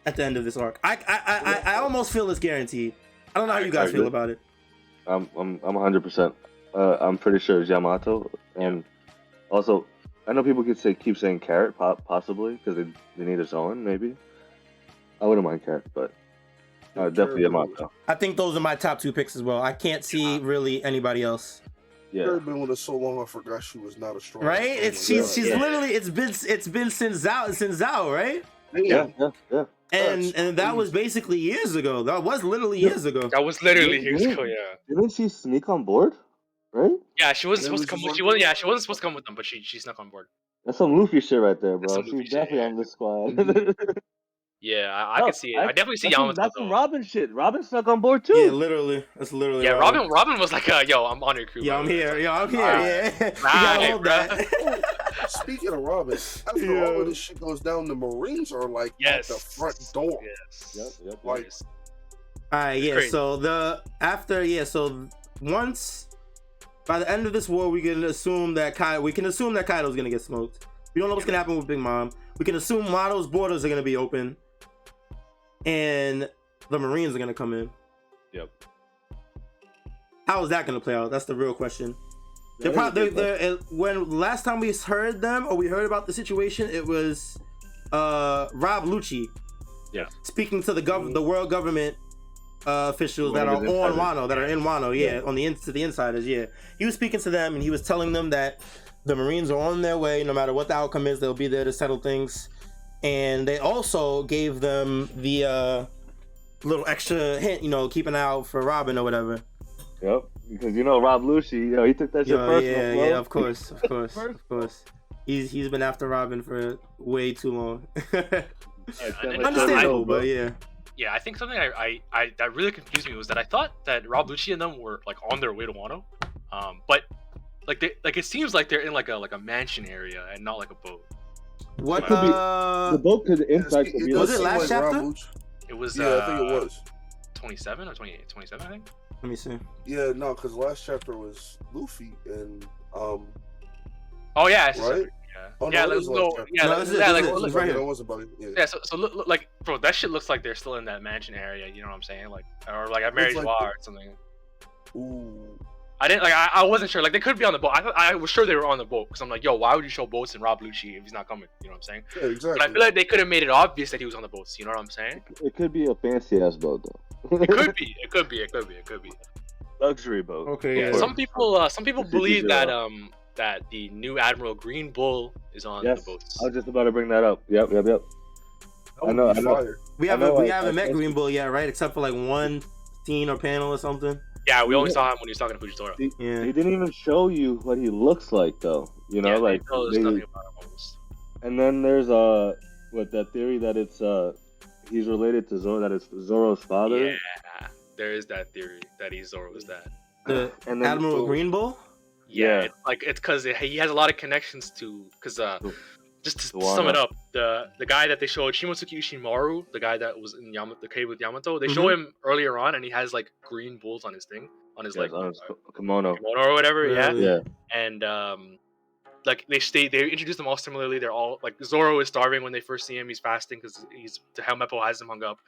at the end of this arc. I almost feel it's guaranteed. I don't know how you guys feel about it. I'm 100%. I'm pretty sure it's Yamato, and also I know people keep saying Carrot possibly because they need his own maybe. I wouldn't mind Carrot, but definitely Yamato. I think those are my top two picks as well. I can't see really anybody else. Yeah, Carrot been with us so long I forgot she was not a Straw Hat. Right? She's literally it's been since Zao, right? Yeah. And that was basically years ago. That was literally years ago. That was literally years ago. Yeah. Didn't she sneak on board? Right? Yeah, she wasn't supposed to come. She wasn't supposed to come with them, but she snuck on board. That's some Luffy shit right there, bro. She's definitely on this squad. Yeah, I can see it. I definitely see Yamato. That's some Robin shit. Robin snuck on board too. Yeah, literally. That's literally. Yeah, Robin was like, "Yo, I'm on your crew." Yo, I'm here. Yeah. Right, bro. Speaking of Robin, after all of this shit goes down, the Marines are like at the front door. Yes. Yep. All right. Yeah. So once by the end of this war, we can assume that Kaido's gonna get smoked. We don't know what's gonna happen with Big Mom. We can assume Wano's borders are gonna be open, and the Marines are gonna come in. Yep. How is that gonna play out? That's the real question. When last time we heard them or we heard about the situation, it was Rob Lucci. Yeah. Speaking to the world government officials that are on Wano, that are in Wano, to the insiders, He was speaking to them and he was telling them that the Marines are on their way. No matter what the outcome is, they'll be there to settle things. And they also gave them the little extra hint, keep an eye out for Robin or whatever. Yep, because Rob Lucci, he took that shit personal. Yeah, of course. He's been after Robin for way too long. Understandable, but yeah. Yeah, I think something I that really confused me was that I thought that Rob Lucci and them were like on their way to Wano, but it seems like they're in like a mansion area and not like a boat. What could be the boat could inside could be. Was it last chapter? It was. I think it was 27 or 28. 27, I think. Let me see. Yeah, no, because last chapter was Luffy and Oh yeah, right? Yeah. Oh, yeah, no, this is right here. Yeah, so look, like, bro, that shit looks like they're still in that mansion area. You know what I'm saying? Like, or like at Mary's War or something. Ooh. I didn't like. I wasn't sure. Like they could be on the boat. I was sure they were on the boat because I'm like, yo, why would you show boats and Rob Lucci if he's not coming? You know what I'm saying? Yeah, exactly. But I feel like they could have made it obvious that he was on the boats. You know what I'm saying? It could be a fancy ass boat though. It could be. It could be. Luxury boat. Okay. Yeah. Yeah. Some people believe that that the new Admiral Green Bull is on the boats. I was just about to bring that up. Yep. I know. We haven't met Green Bull yet, right? Except for like one scene or panel or something. Yeah, we only saw him when he was talking to Fujitora. They didn't even show you what he looks like, though. You know, like nothing about him almost. And then there's that theory that it's he's related to Zoro, that it's Zoro's father. Yeah, there is that theory that he's Zoro's dad. And Admiral Green Bull. Yeah, it's because he has a lot of connections to just to sum it up, the guy that they showed, Shimotsuki Ushimaru, the guy that was in the cave with Yamato, they show him earlier on, and he has like green bulls on his thing, on his like on his kimono or whatever. Really? Yeah. And like they introduce them all similarly. They're all like Zoro is starving when they first see him. He's fasting because the Helmeppo has him hung up.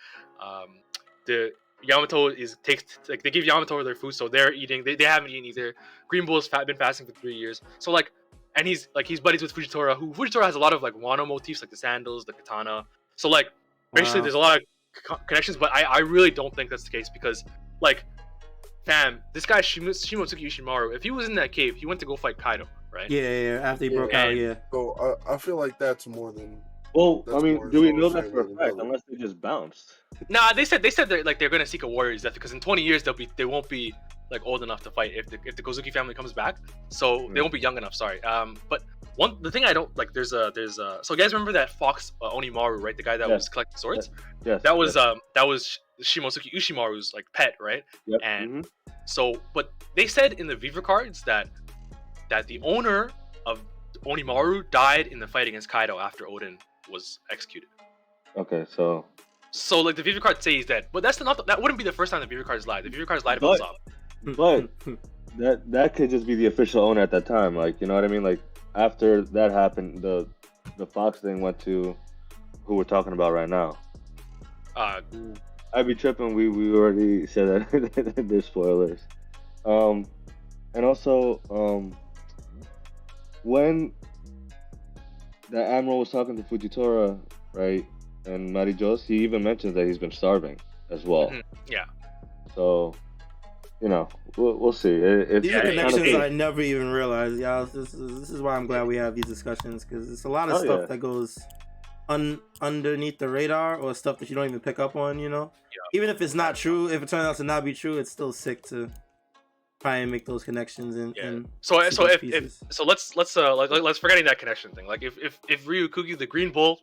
The Yamato they give Yamato their food, so they're eating. They haven't eaten either. Green Bull's been fasting for 3 years, so like. And he's buddies with Fujitora, who Fujitora has a lot of like Wano motifs, like the sandals, the katana. So like basically there's a lot of connections, but I really don't think that's the case because like, fam, this guy Shimotsuki Ushimaru, if he was in that cave, he went to go fight Kaido, right? Yeah, after he broke out, yeah. So I feel like that's more than. Well, I mean, do we know that for a fact? Unless they just bounced. Nah, they said they're gonna seek a warrior's death because in 20 years they won't be like old enough to fight if the Kozuki family comes back, so they won't be young enough. Sorry. But the thing I don't like, there's so you guys remember that fox Onimaru, right? The guy that was collecting swords. Yes. That was Shimotsuki Ushimaru's like pet, right? Yep. And so, but they said in the Viva cards that the owner of Onimaru died in the fight against Kaido after Odin was executed. Okay, so like the Viva cards say he's dead, but that wouldn't be the first time the Viva cards lied. The Viva cards lied about Zop. But that could just be the official owner at that time, like, you know what I mean? Like after that happened, the Fox thing went to who we're talking about right now. I'd be tripping. We already said that. There's spoilers. And also when the Admiral was talking to Fujitora, right, and Marijos, he even mentions that he's been starving as well. Yeah. So, you know, we'll see. These are connections I never even realized, y'all. This is why I'm glad we have these discussions, because it's a lot of stuff that goes underneath the radar, or stuff that you don't even pick up on, you know? Yeah. Even if it's not true, if it turns out to not be true, it's still sick to try and make those connections so let's forgetting that connection thing. Like if Ryukugi, the Green Bull,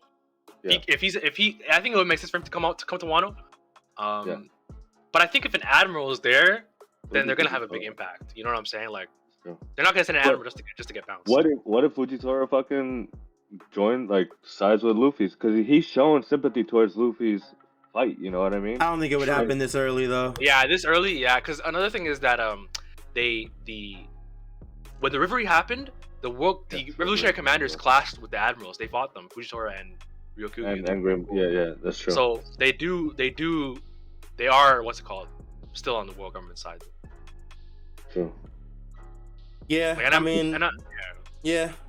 if he I think it would make sense for him to come to Wano. But I think if an Admiral is there, then they're gonna have a big impact. You know what I'm saying? Like they're not gonna send an Admiral just to get bounced. What if Fujitora fucking joined, like, sides with Luffy's? Because he's showing sympathy towards Luffy's fight. You know what I mean? I don't think it would happen this early though. Yeah, this early. Yeah, because another thing is that when the Reverie happened, the revolutionary commanders clashed with the admirals. They fought them, Fujitora and Ryukugi. And Grim. Yeah, that's true. So they are still on the world government side. True. Yeah, like,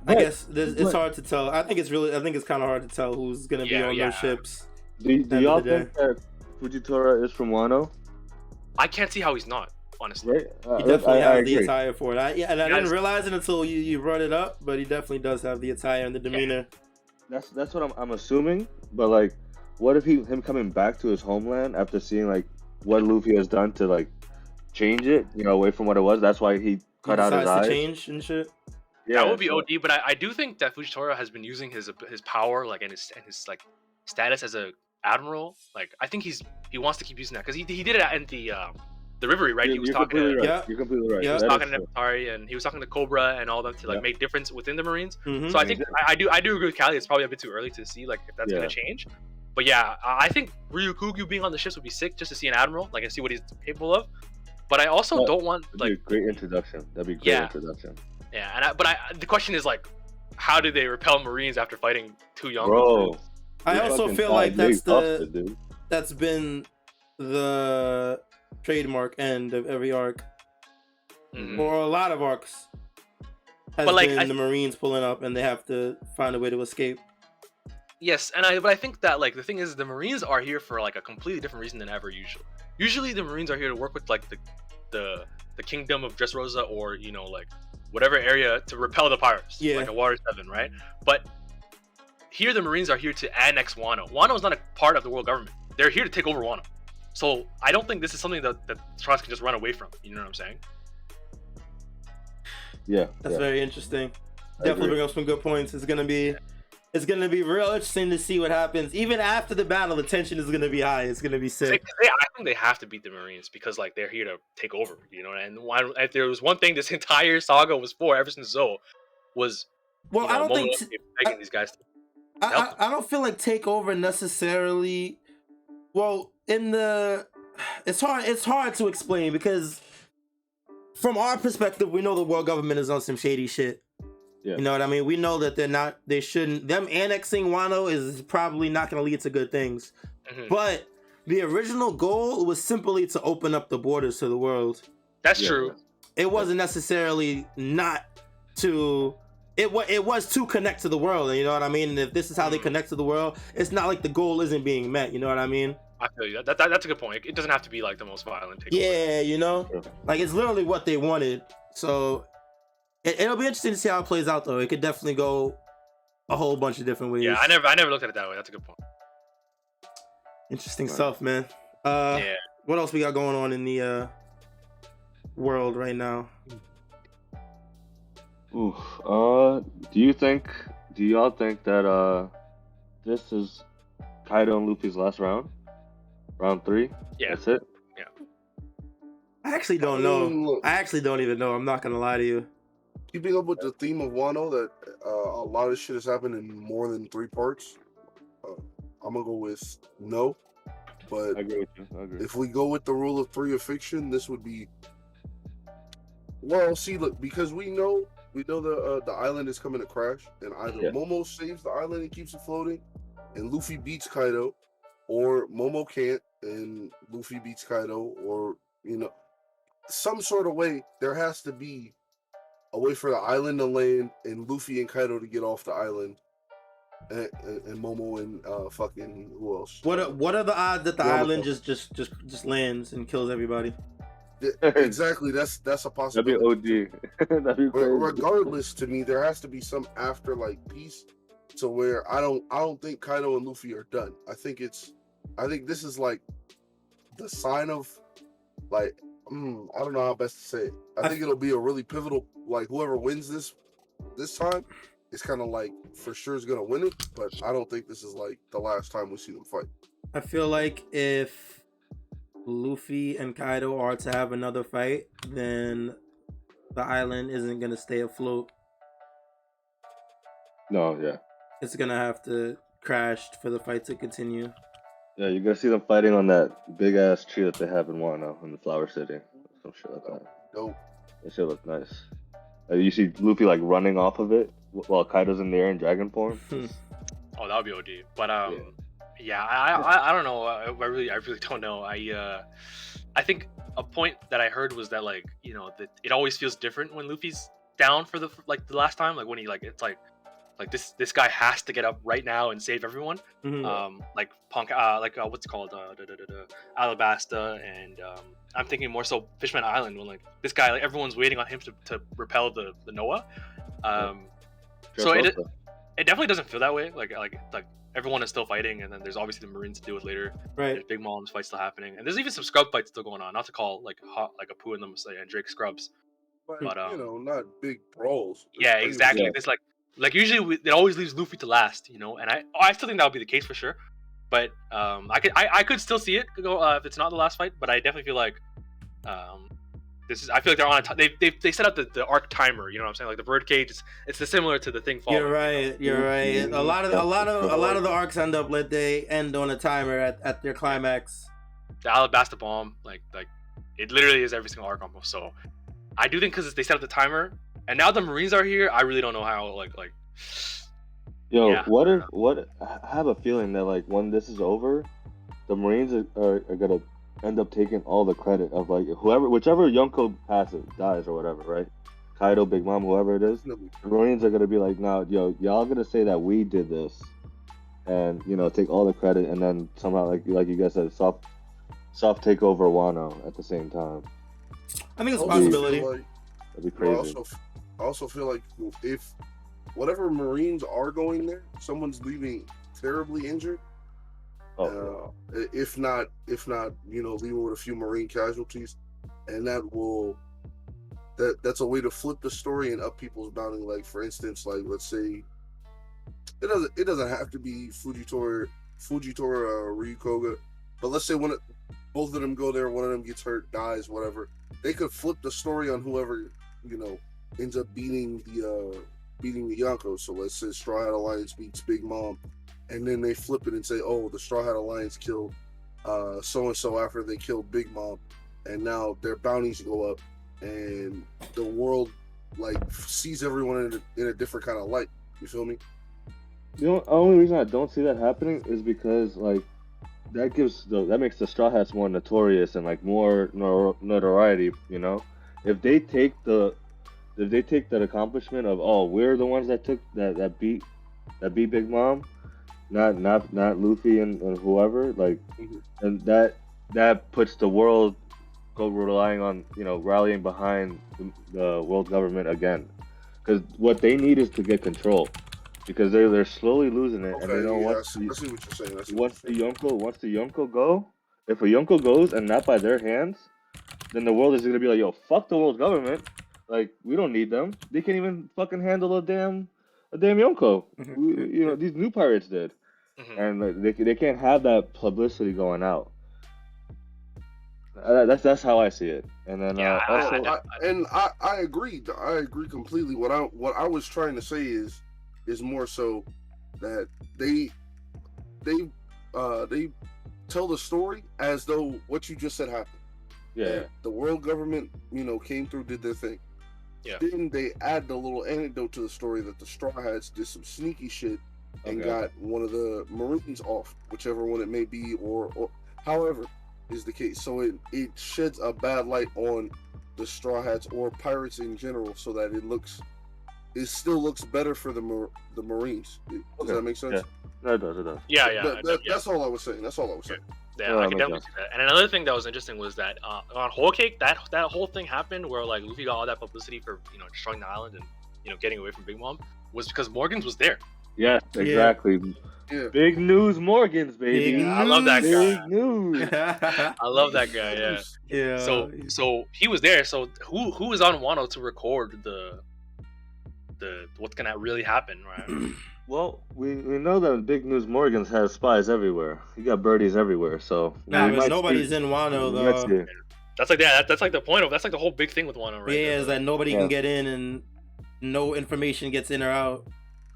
I guess it's hard to tell. I think it's kind of hard to tell who's gonna be on those ships. Do y'all think that Fujitora is from Wano? I can't see how he's not. Honestly, he definitely has the attire for it. I didn't realize it until you brought it up, but he definitely does have the attire and the demeanor. That's what I'm assuming. But like, what if him coming back to his homeland after seeing like what Luffy has done to like change it, you know, away from what it was? That's why he cut out his eyes. To change and shit. Yeah, that would be OD. But I do think that Fujitora has been using his power, like, and his like status as a admiral. Like, I think he wants to keep using that because he did it in the Reverie, right? He was talking to You're completely right. He was talking to Nefertari, and he was talking to Cobra and all them to like make difference within the Marines. So I think I do agree with Callie. It's probably a bit too early to see like if that's gonna change. But yeah, I think Ryukugi being on the ships would be sick just to see an admiral, like, and see what he's capable of. But I also don't want like a great introduction. That'd be a great introduction. Yeah, the question is like, how did they repel Marines after fighting two young? Bro, I also feel like that's been the trademark end of every arc. or a lot of arcs, has been the Marines pulling up and they have to find a way to escape. Yes, but I think that like the thing is the Marines are here for like a completely different reason than ever usually. Usually the Marines are here to work with like the kingdom of Dressrosa or like whatever area to repel the pirates. Yeah. Like a Water 7, right? But here the Marines are here to annex Wano. Wano is not a part of the world government. They're here to take over Wano. So I don't think this is something that Trunks can just run away from. You know what I'm saying? Yeah. That's very interesting. Definitely bring up some good points. It's gonna be real interesting to see what happens. Even after the battle, the tension is gonna be high. It's gonna be sick. I think they have to beat the Marines because like they're here to take over. And if there was one thing this entire saga was for ever since Zou was, I don't think begging these guys to I don't feel like takeover necessarily. Well, it's hard to explain because from our perspective, we know the world government is on some shady shit. Yeah. You know what I mean? We know that they shouldn't. Them annexing Wano is probably not going to lead to good things. But the original goal was simply to open up the borders to the world. That's true. It wasn't necessarily not to. It was to connect to the world. You know what I mean? And if this is how they connect to the world, it's not like the goal isn't being met. You know what I mean? I feel you. That's a good point. It doesn't have to be like the most violent takeover. Yeah, like it's literally what they wanted. So it'll be interesting to see how it plays out, though. It could definitely go a whole bunch of different ways. Yeah, I never looked at it that way. That's a good point. Interesting stuff, man. What else we got going on in the world right now? Ooh, do y'all think that this is Kaido and Luffy's last round? Round 3? Yeah. That's it? Yeah. I actually don't know. I actually don't even know. I'm not gonna lie to you. Keeping up with the theme of Wano, that a lot of shit has happened in more than 3 parts. I'm gonna go with no. But I agree with you. I agree. If we go with the rule of 3 of fiction, this would be. Well, see, look, because we know the island is coming to crash, and either Momo saves the island and keeps it floating, and Luffy beats Kaido, or Momo can't and Luffy beats Kaido, or some sort of way there has to be a way for the island to land and Luffy and Kaido to get off the island, and Momo and fucking who else? What are the odds that the island just lands and kills everybody? Exactly, that's a possibility. That'd be OG. That'd be crazy. Regardless, to me, there has to be some afterlife piece to where I don't think Kaido and Luffy are done. I think this is like the sign of like I don't know how best to say it. I think it'll be a really pivotal, like whoever wins this time is kind of like for sure is gonna win it, but I don't think this is like the last time we see them fight. I feel like if Luffy and Kaido are to have another fight, then the island isn't gonna stay afloat. No, yeah. It's gonna have to crash for the fight to continue. Yeah, you're gonna see them fighting on that big ass tree that they have in Wano in the Flower City. Some shit like that. Dope. That shit look nice. You see Luffy like running off of it while Kaido's in the air in dragon form. Oh, that would be OD. But yeah, I don't know. I really don't know. I think a point that I heard was that like that it always feels different when Luffy's down for the last time. Like when he it's like this guy has to get up right now and save everyone. Like Punk, what's it called, Alabasta, and I'm thinking more so Fishman Island when like this guy, like everyone's waiting on him to repel the Noah. So it definitely doesn't feel that way. Like everyone is still fighting, and then there's obviously the Marines to deal with later. Right. There's Big Mom's fight still happening, and there's even some scrub fights still going on. Not to call like Apu and them and Drake scrubs, but not big brawls. Yeah, exactly. Yeah. It's like usually it always leaves Luffy to last, and I still think that would be the case for sure. But I could still see it go if it's not the last fight. But I definitely feel like I feel like they're on they set up the arc timer. You know what I'm saying? Like the birdcage, it's similar to the thing falling. You're right. A lot of the arcs end up they end on a timer at their climax. The Alabasta bomb, like it literally is every single arc almost. So I do think because they set up the timer. And now the Marines are here, I really don't know how, like. Yo, yeah. I have a feeling that, like, when this is over, the Marines are gonna end up taking all the credit of like whichever Yonko passes, dies or whatever, right? Kaido, Big Mom, whoever it is, the Marines are gonna be like, nah, yo, y'all gonna say that we did this, and take all the credit, and then somehow like you guys said, soft take over Wano at the same time. I think it's a possibility. That'd be crazy. I also feel like if whatever Marines are going there, someone's leaving terribly injured. If not, leaving with a few Marine casualties, and that's a way to flip the story and up people's bounty. Like for instance, like let's say it doesn't have to be Fujitora Ryukoga, but let's say both of them go there, one of them gets hurt, dies, whatever. They could flip the story on whoever ends up beating the Yonkos. So let's say Straw Hat Alliance beats Big Mom, and then they flip it and say, oh, the Straw Hat Alliance killed so and so after they killed Big Mom, and now their bounties go up, and the world like sees everyone in a different kind of light. You feel me? The only reason I don't see that happening is because like that makes the Straw Hats more notorious and like more notoriety. If they take that accomplishment of, oh, we're the ones that beat Big Mom, not Luffy and whoever, like, and that puts the world relying on rallying behind the world government again, because what they need is to get control, because they're slowly losing it, and they don't want. I see what you're saying. Once the Yonko go, if a Yonko goes and not by their hands, then the world is gonna be like, yo, fuck the world government. Like, we don't need them. They can't even fucking handle a damn Yonko. These new pirates did, and like, they can't have that publicity going out. That's how I see it. And then I agree. I agree completely. What I was trying to say is more so that they tell the story as though what you just said happened. Yeah. The world government, came through, did their thing. Yeah. Then they add the little anecdote to the story that the Straw Hats did some sneaky shit and got one of the Marines off, whichever one it may be, or however is the case. So it sheds a bad light on the Straw Hats or pirates in general, so that it still looks better for the Marines. Does that make sense? Yeah, it does. Yeah. That's all I was saying. Yeah, I can definitely see that. And another thing that was interesting was that on Whole Cake, that whole thing happened where like Luffy got all that publicity for destroying the island and getting away from Big Mom was because Morgans was there. Yeah, exactly. Yeah. Big news, Morgans, baby. I love that guy. Big news. I love that guy. Yeah. Yeah. So he was there. So who was on Wano to record the what's gonna really happen, right? Well, we know that Big News Morgans has spies everywhere. He got birdies everywhere, so nobody's in Wano though. That's like the point of that's like the whole big thing with Wano, right? Yeah, is that nobody can get in and no information gets in or out.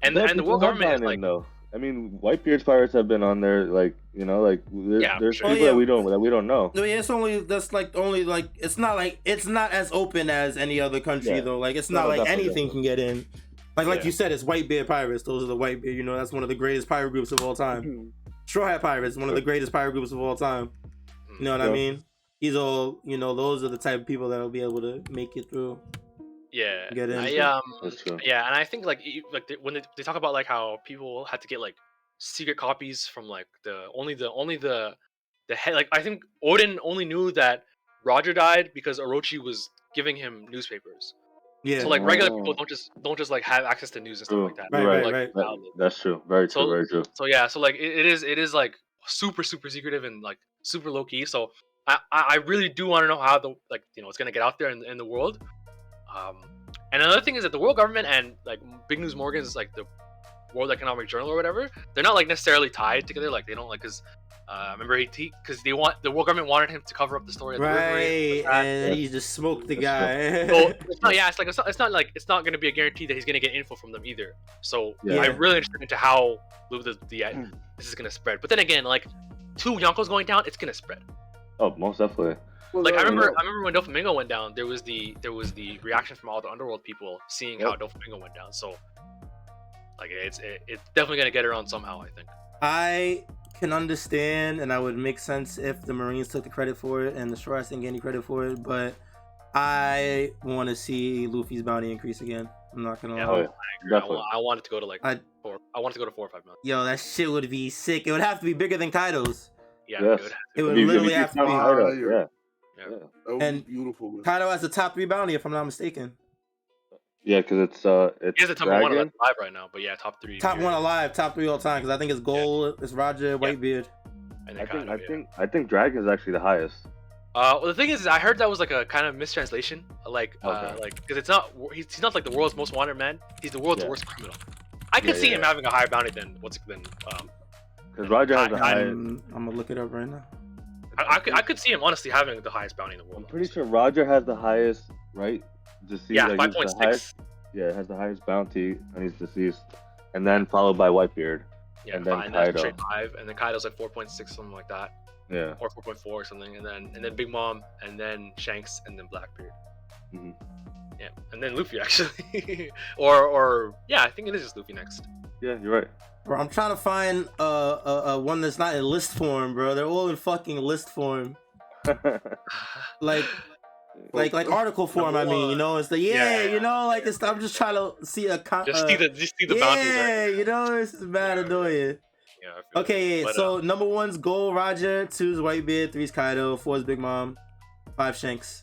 And the world government is like, though. I mean, Whitebeard's pirates have been on there, like there's people that we don't know. No, yeah, it's not as open as any other country though. Like it's not like anything can get in. Like you said, it's Whitebeard pirates. Those are the Whitebeard. That's one of the greatest pirate groups of all time. Straw Hat Pirates, one of the greatest pirate groups of all time. You know what I mean? These all, those are the type of people that'll be able to make it through. Yeah, get in. That's true. Yeah, and I think when they talk about like how people had to get like secret copies from like the head. Like I think Odin only knew that Roger died because Orochi was giving him newspapers. Yeah. So like regular people don't just like have access to news and stuff like that. Right. That's true. Very true. Very true. So yeah, so like it is like super secretive and like super low key. So I really do want to know how it's gonna get out there in the world. And another thing is that the world government and like Big News Morgans, like the World Economic Journal or whatever, they're not like necessarily tied together. Like they don't like because remember because the world government wanted him to cover up the story of the river, and he just smoked the guy. So it's not going to be a guarantee that he's going to get info from them either. So I'm really interested into how this is going to spread. But then again, like 2 Yonkos going down, it's going to spread. Oh, most definitely. Like I remember when Doflamingo went down, there was the reaction from all the underworld people seeing how Doflamingo went down. So like it's definitely gonna get around somehow, I think. I can understand, and I would make sense if the Marines took the credit for it and the Straw Hats didn't get any credit for it, but I want to see Luffy's bounty increase again. I'm not gonna lie. I want it to go to like I want it to go to 4 or 5 million. Yo, that shit would be sick. It would have to be bigger than Kaido's. Yeah, yes. it would literally have to be. Yeah. Yeah. And beautiful. Man. Kaido has the top 3 bounty, if I'm not mistaken. Yeah, because it's he has the top 1 alive right now, but yeah, top 3. Top 1 alive, top 3 all time. Because I think it's Gold, it's Roger, Whitebeard. And I think Dragon is actually the highest. Well, the thing is, I heard that was like a kind of mistranslation, like because it's not he's not like the world's most wanted man. He's the world's worst criminal. I could see him having a higher bounty than because Roger has the highest. I'm gonna look it up right now. I could see him honestly having the highest bounty in the world. I'm pretty sure Roger has the highest, right? Deceased, yeah, 5.6. Yeah, it has the highest bounty, and he's deceased, and then followed by Whitebeard. Yeah, and then Kaido. 5, and then Kaido's like 4.6, something like that. Yeah. Or 4.4 or something, and then Big Mom, and then Shanks, and then Blackbeard. Mm-hmm. Yeah, and then Luffy actually, or yeah, I think it is just Luffy next. Yeah, you're right. Bro, I'm trying to find one that's not in list form, bro. They're all in fucking list form. like article form. I mean, you know, it's the you know, like it's. I'm just trying to see a just see the bounties. Yeah, you know, it's mad annoying. Yeah, okay, so number 1's Gold Roger, 2's Whitebeard, 3's Kaido, 4's Big Mom, 5 Shanks.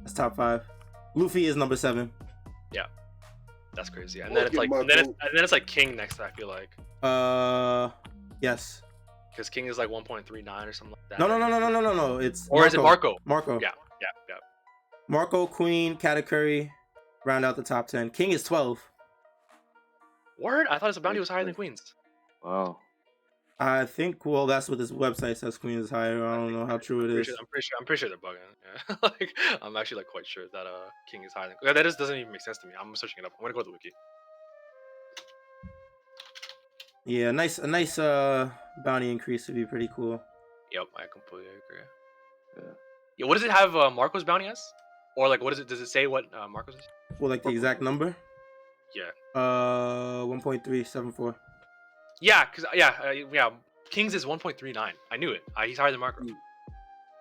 That's top 5. Luffy is number 7. Yeah, that's crazy. And then it's like King next. I feel like. Yes. Because King is like 1.39 or something like that. No. It's or Marco. Is it Marco? Marco. Yeah. Marco, Queen, Katakuri, round out the top 10. King is 12. Word? I thought his bounty was higher than Queen's. Wow. I think, well, that's what this website says. Queen is higher. I don't know how true it is. I'm pretty sure they're bugging. Yeah. Like, I'm actually like quite sure that King is higher than. That doesn't even make sense to me. I'm searching it up. I'm gonna go to the wiki. Yeah, a nice bounty increase would be pretty cool. Yep, I completely agree. Yeah. What does it have Marco's bounty as? Or like, what is it? Does it say what Marco's is? Well, like the exact number? Yeah. 1.374. Yeah, King's is 1.39. I knew it. He's higher than Marco.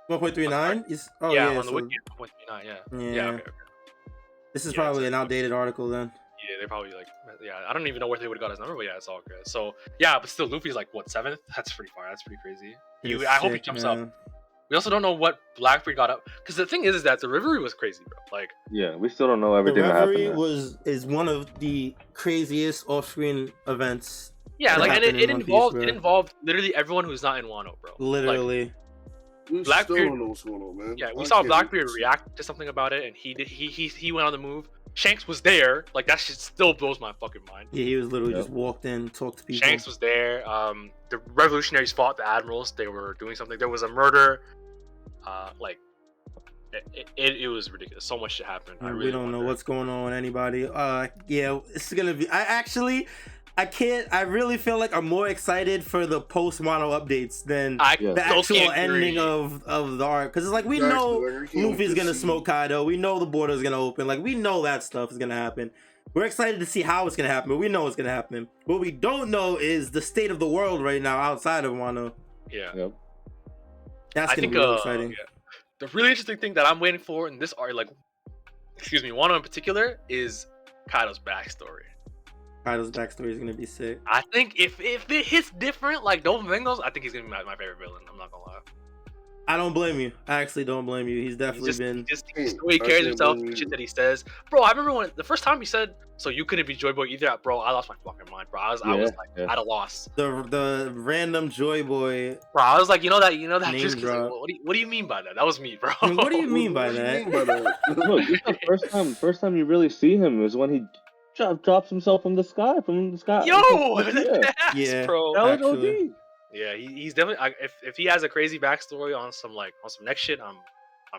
1.39? Oh yeah, on the wiki, 1.39. Yeah. Okay. This is probably an outdated article then. Yeah, they probably like. Yeah, I don't even know where they would have got his number, but yeah, it's all good. So yeah, but still, Luffy's like what 7th? That's pretty far. That's pretty crazy. I hope he jumps up. We also don't know what Blackbeard got up, because the thing is that the Reverie was crazy, bro. Like, yeah, we still don't know everything that happened. The Reverie is one of the craziest off-screen events. Yeah, like, and it involved literally everyone who's not in Wano, bro. Literally. Like, Blackbeard, still know what's going on, man. Yeah, we saw Blackbeard react to something about it, and he went on the move. Shanks was there. Like, that shit still blows my fucking mind. Yeah, he was literally just walked in, talked to people. Shanks was there. The revolutionaries fought the admirals. They were doing something. There was a murder. Like, it was ridiculous. So much shit happened. We don't know what's going on with anybody. Yeah, it's gonna be. I really feel like I'm more excited for the post Wano updates than the actual ending of the arc. Because it's like, we know Luffy's gonna smoke Kaido. We know the border's gonna open. Like, we know that stuff is gonna happen. We're excited to see how it's gonna happen, but we know it's gonna happen. What we don't know is the state of the world right now outside of Wano. Yeah. Yep. That's gonna be really exciting. Yeah. The really interesting thing that I'm waiting for in this arc, like, Wano in particular, is Kaido's backstory. Kaido's backstory is gonna be sick. I think if it hits different, like Doflamingo's, I think he's gonna be my favorite villain. I'm not gonna lie. I don't blame you. I actually don't blame you. He's definitely been. Just the way he carries himself, the shit that he says. Bro, I remember when the first time he said, "So you couldn't be Joy Boy either." Bro, I lost my fucking mind, bro. I was like at a loss. The random Joy Boy. Bro, I was like, you know that. Just what do you mean by that? That was me, bro. I mean, what do you mean by that? Look, the first time you really see him is when he drops himself from the sky. Yo, yeah, bro. That was OD. Yeah, he's definitely. If he has a crazy backstory on some next shit, I'm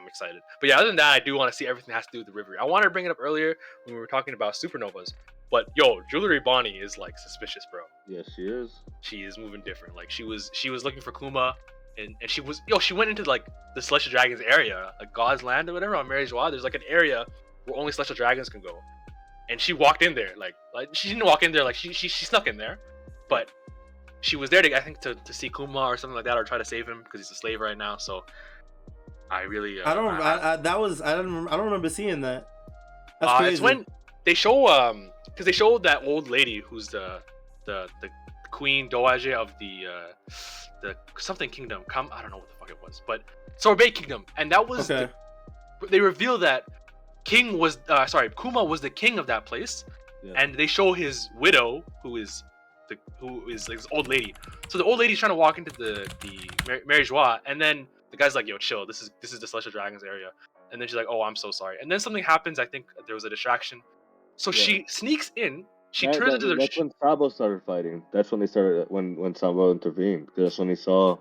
excited. But yeah, other than that, I do want to see everything that has to do with the Reverie. I wanted to bring it up earlier when we were talking about supernovas, but yo, Jewelry Bonnie is like suspicious, bro. Yeah, she is. She is moving different. Like, she was looking for Kuma, and she went into like the Celestial Dragons area, like God's Land or whatever on Mary Joie. There's like an area where only Celestial Dragons can go, and she walked in there. Like she didn't walk in there. Like she snuck in there, but she was there to, I think, to see Kuma or something like that, or try to save him because he's a slave right now. So I really I don't remember seeing that. That's crazy. It's when they show because they showed that old lady who's the queen dowager of the something kingdom. I don't know what the fuck it was, but Sorbet Kingdom, and that was they reveal that Kuma was the king of that place, and they show his widow who is like this old lady. So the old lady's trying to walk into the Mary Joie, and then the guy's like, "Yo, chill. This is the Celestial Dragons area." And then she's like, "Oh, I'm so sorry." And then something happens. I think there was a distraction. So she sneaks in. She turns into the. That's when Sabo started fighting. That's when they started. When Sabo intervened. Because that's when he saw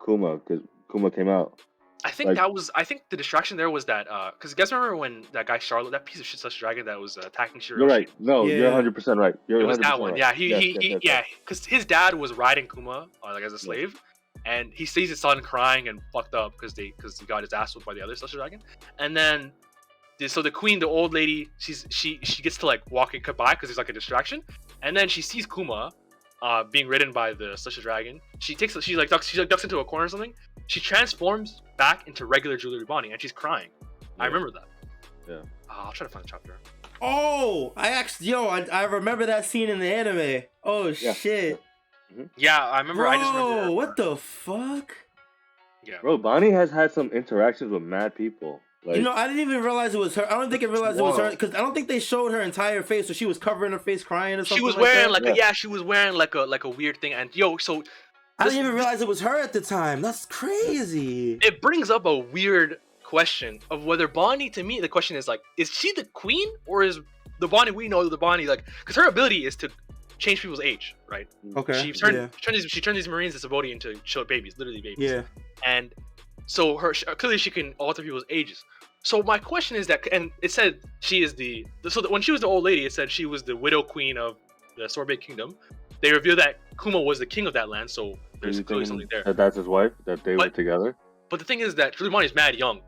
Kuma. Because Kuma came out. I think I think the distraction there was that. Because you guys remember when that guy Charlotte, that piece of shit Celestial Dragon that was attacking Shiraishi? You're right. No, you're 100% right. It was that one. Right. Yeah. Because his dad was riding Kuma like as a slave. And he sees his son crying and fucked up because he got his ass whipped by the other Celestial Dragon. And then, so the queen, the old lady, she gets to like walk and goodbye because there's like a distraction. And then she sees Kuma, being ridden by the Celestial Dragon. She ducks into a corner or something. She transforms back into regular Jewelry Bonnie and she's crying. I remember that. Yeah. I'll try to find the chapter. Oh, I remember that scene in the anime. Oh shit. Yeah, I remember. I just remember. Bro, what the fuck? Yeah. Bro, Bonnie has had some interactions with mad people. Like, I didn't even realize it was her. I don't think I realized it was her because I don't think they showed her entire face, so she was covering her face, crying or something. She was wearing she was wearing like a weird thing, and so I didn't even realize it was her at the time. That's crazy. It brings up a weird question of whether Bonnie. To me, the question is like, is she the queen or is the Bonnie we know the Bonnie like? Because her ability is to change people's age, right? Okay. She turned these Marines of Saboti into babies, literally babies. Yeah. And so clearly she can alter people's ages. So my question is that, and it said she is when she was the old lady, it said she was the widow queen of the Sorbet Kingdom. They revealed that Kuma was the king of that land, so there's clearly something there. That's his wife. That they were together. But the thing is that Jewelry Bonnie is mad young.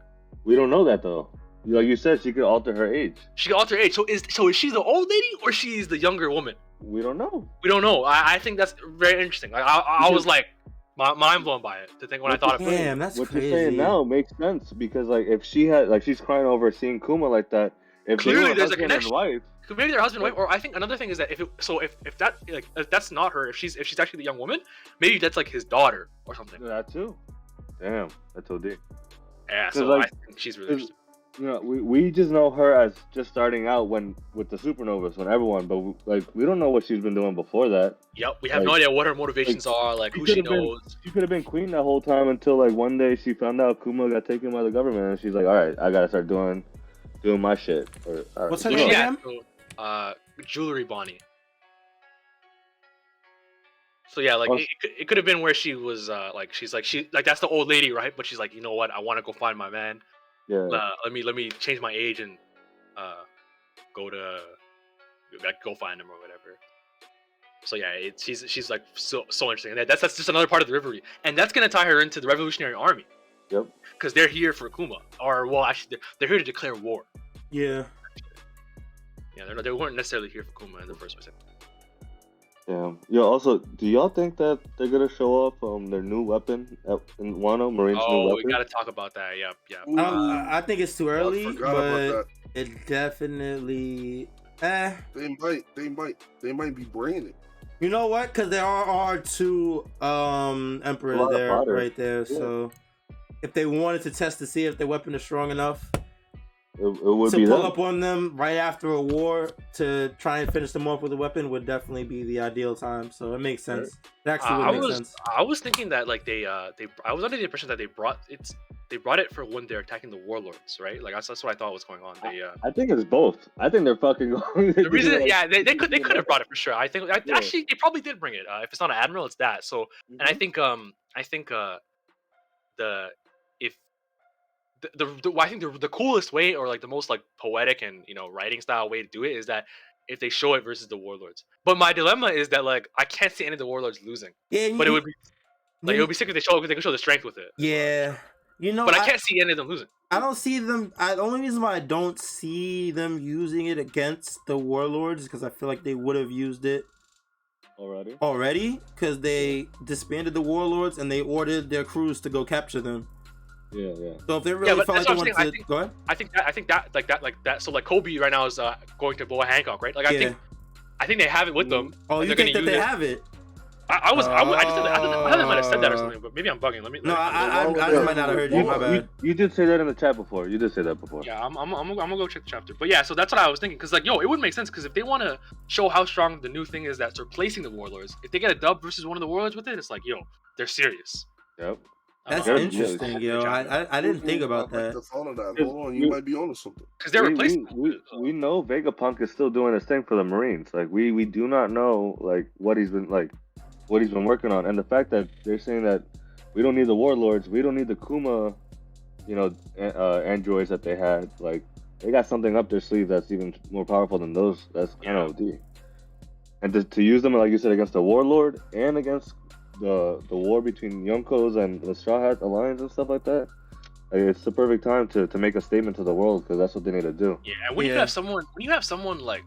We don't know that though. Like you said, she could alter her age. She can alter her age. So is she the old lady or she's the younger woman? We don't know. We don't know. I think that's very interesting. Like I was like mind blown by it to think when I thought of it. Damn, that's what crazy. You're saying now makes sense because like if she had like she's crying over seeing Kuma like that. If clearly there's a connection. Wife, maybe their husband and wife, or I think another thing is that if that's not her, if she's actually the young woman, maybe that's like his daughter or something. That too. Damn, that's OD. Yeah, so like, I think she's really interesting. You know, we just know her as just starting out with the supernovas, but we don't know what she's been doing before that. Yep, we have no idea what her motivations are, like who she knows. She could have been queen that whole time until like one day she found out Kuma got taken by the government, and she's like, all right, I gotta start doing my shit. What's her name again? Jewelry Bonnie. So yeah, like it could have been where she was she's that's the old lady, right? But she's like, you know what? I want to go find my man. Yeah. Let me change my age and go find him or whatever. So yeah, she's like so interesting, and that's just another part of the rivalry, and that's gonna tie her into the Revolutionary Army. Yep. Because they're here for Kuma, or well, actually, they're here to declare war. Yeah. Yeah, they weren't necessarily here for Kuma in the first place. Yeah. Yo, also, do y'all think that they're gonna show off their new weapon in Wano, Marine's new weapon? Oh, we gotta talk about that. Yep. I think it's too early, but it definitely. They might be bringing it. You know what? Because there are two emperors there, right there. Yeah. So if they wanted to test to see if their weapon is strong enough, it would to be pull up on them right after a war to try and finish them off with a weapon would definitely be the ideal time. So it makes sense. It actually would make sense. I was thinking that like I was under the impression that they brought it for when they're attacking the warlords, right? Like that's what I thought was going on. I think it's both. I think they're fucking going. The reason, they could have brought it for sure. I think actually they probably did bring it. If it's not an admiral, it's that. So, and I think the coolest way, or like the most like poetic and writing style way to do it is that if they show it versus the warlords. But my dilemma is that like I can't see any of the warlords losing. Yeah, but it would be sick if they could show the strength with it. Yeah, but I can't see any of them losing. I don't see them. The only reason why I don't see them using it against the warlords is because I feel like they would have used it already, because they disbanded the warlords and they ordered their crews to go capture them. Yeah. So if they really felt like they wanted to, go ahead. I think that. So like Kobe right now is going to Boa Hancock, right? Like I think they have it with them. Oh, you think that they have it? I just thought they might have said that or something, but maybe I'm bugging. I just might not have heard you. My bad. You did say that in the chat before. You did say that before. Yeah, I'm gonna go check the chapter. But yeah, so that's what I was thinking. Cause like, it would make sense. Cause if they want to show how strong the new thing is that's replacing the warlords, if they get a dub versus one of the warlords with it, it's like, they're serious. Yep. That's interesting, I didn't think about that. Hold on, you might be onto something. Because they're replacing. We know Vegapunk is still doing his thing for the Marines. Like we do not know like what he's been working on, and the fact that they're saying that we don't need the warlords, we don't need the Kuma, androids that they had. Like they got something up their sleeve that's even more powerful than those. That's kind of OD. And to use them, like you said, against the warlord and against the war between Yonkos and the Straw Hat Alliance and stuff like that, like, it's the perfect time to make a statement to the world, because that's what they need to do. Yeah, and when you have someone like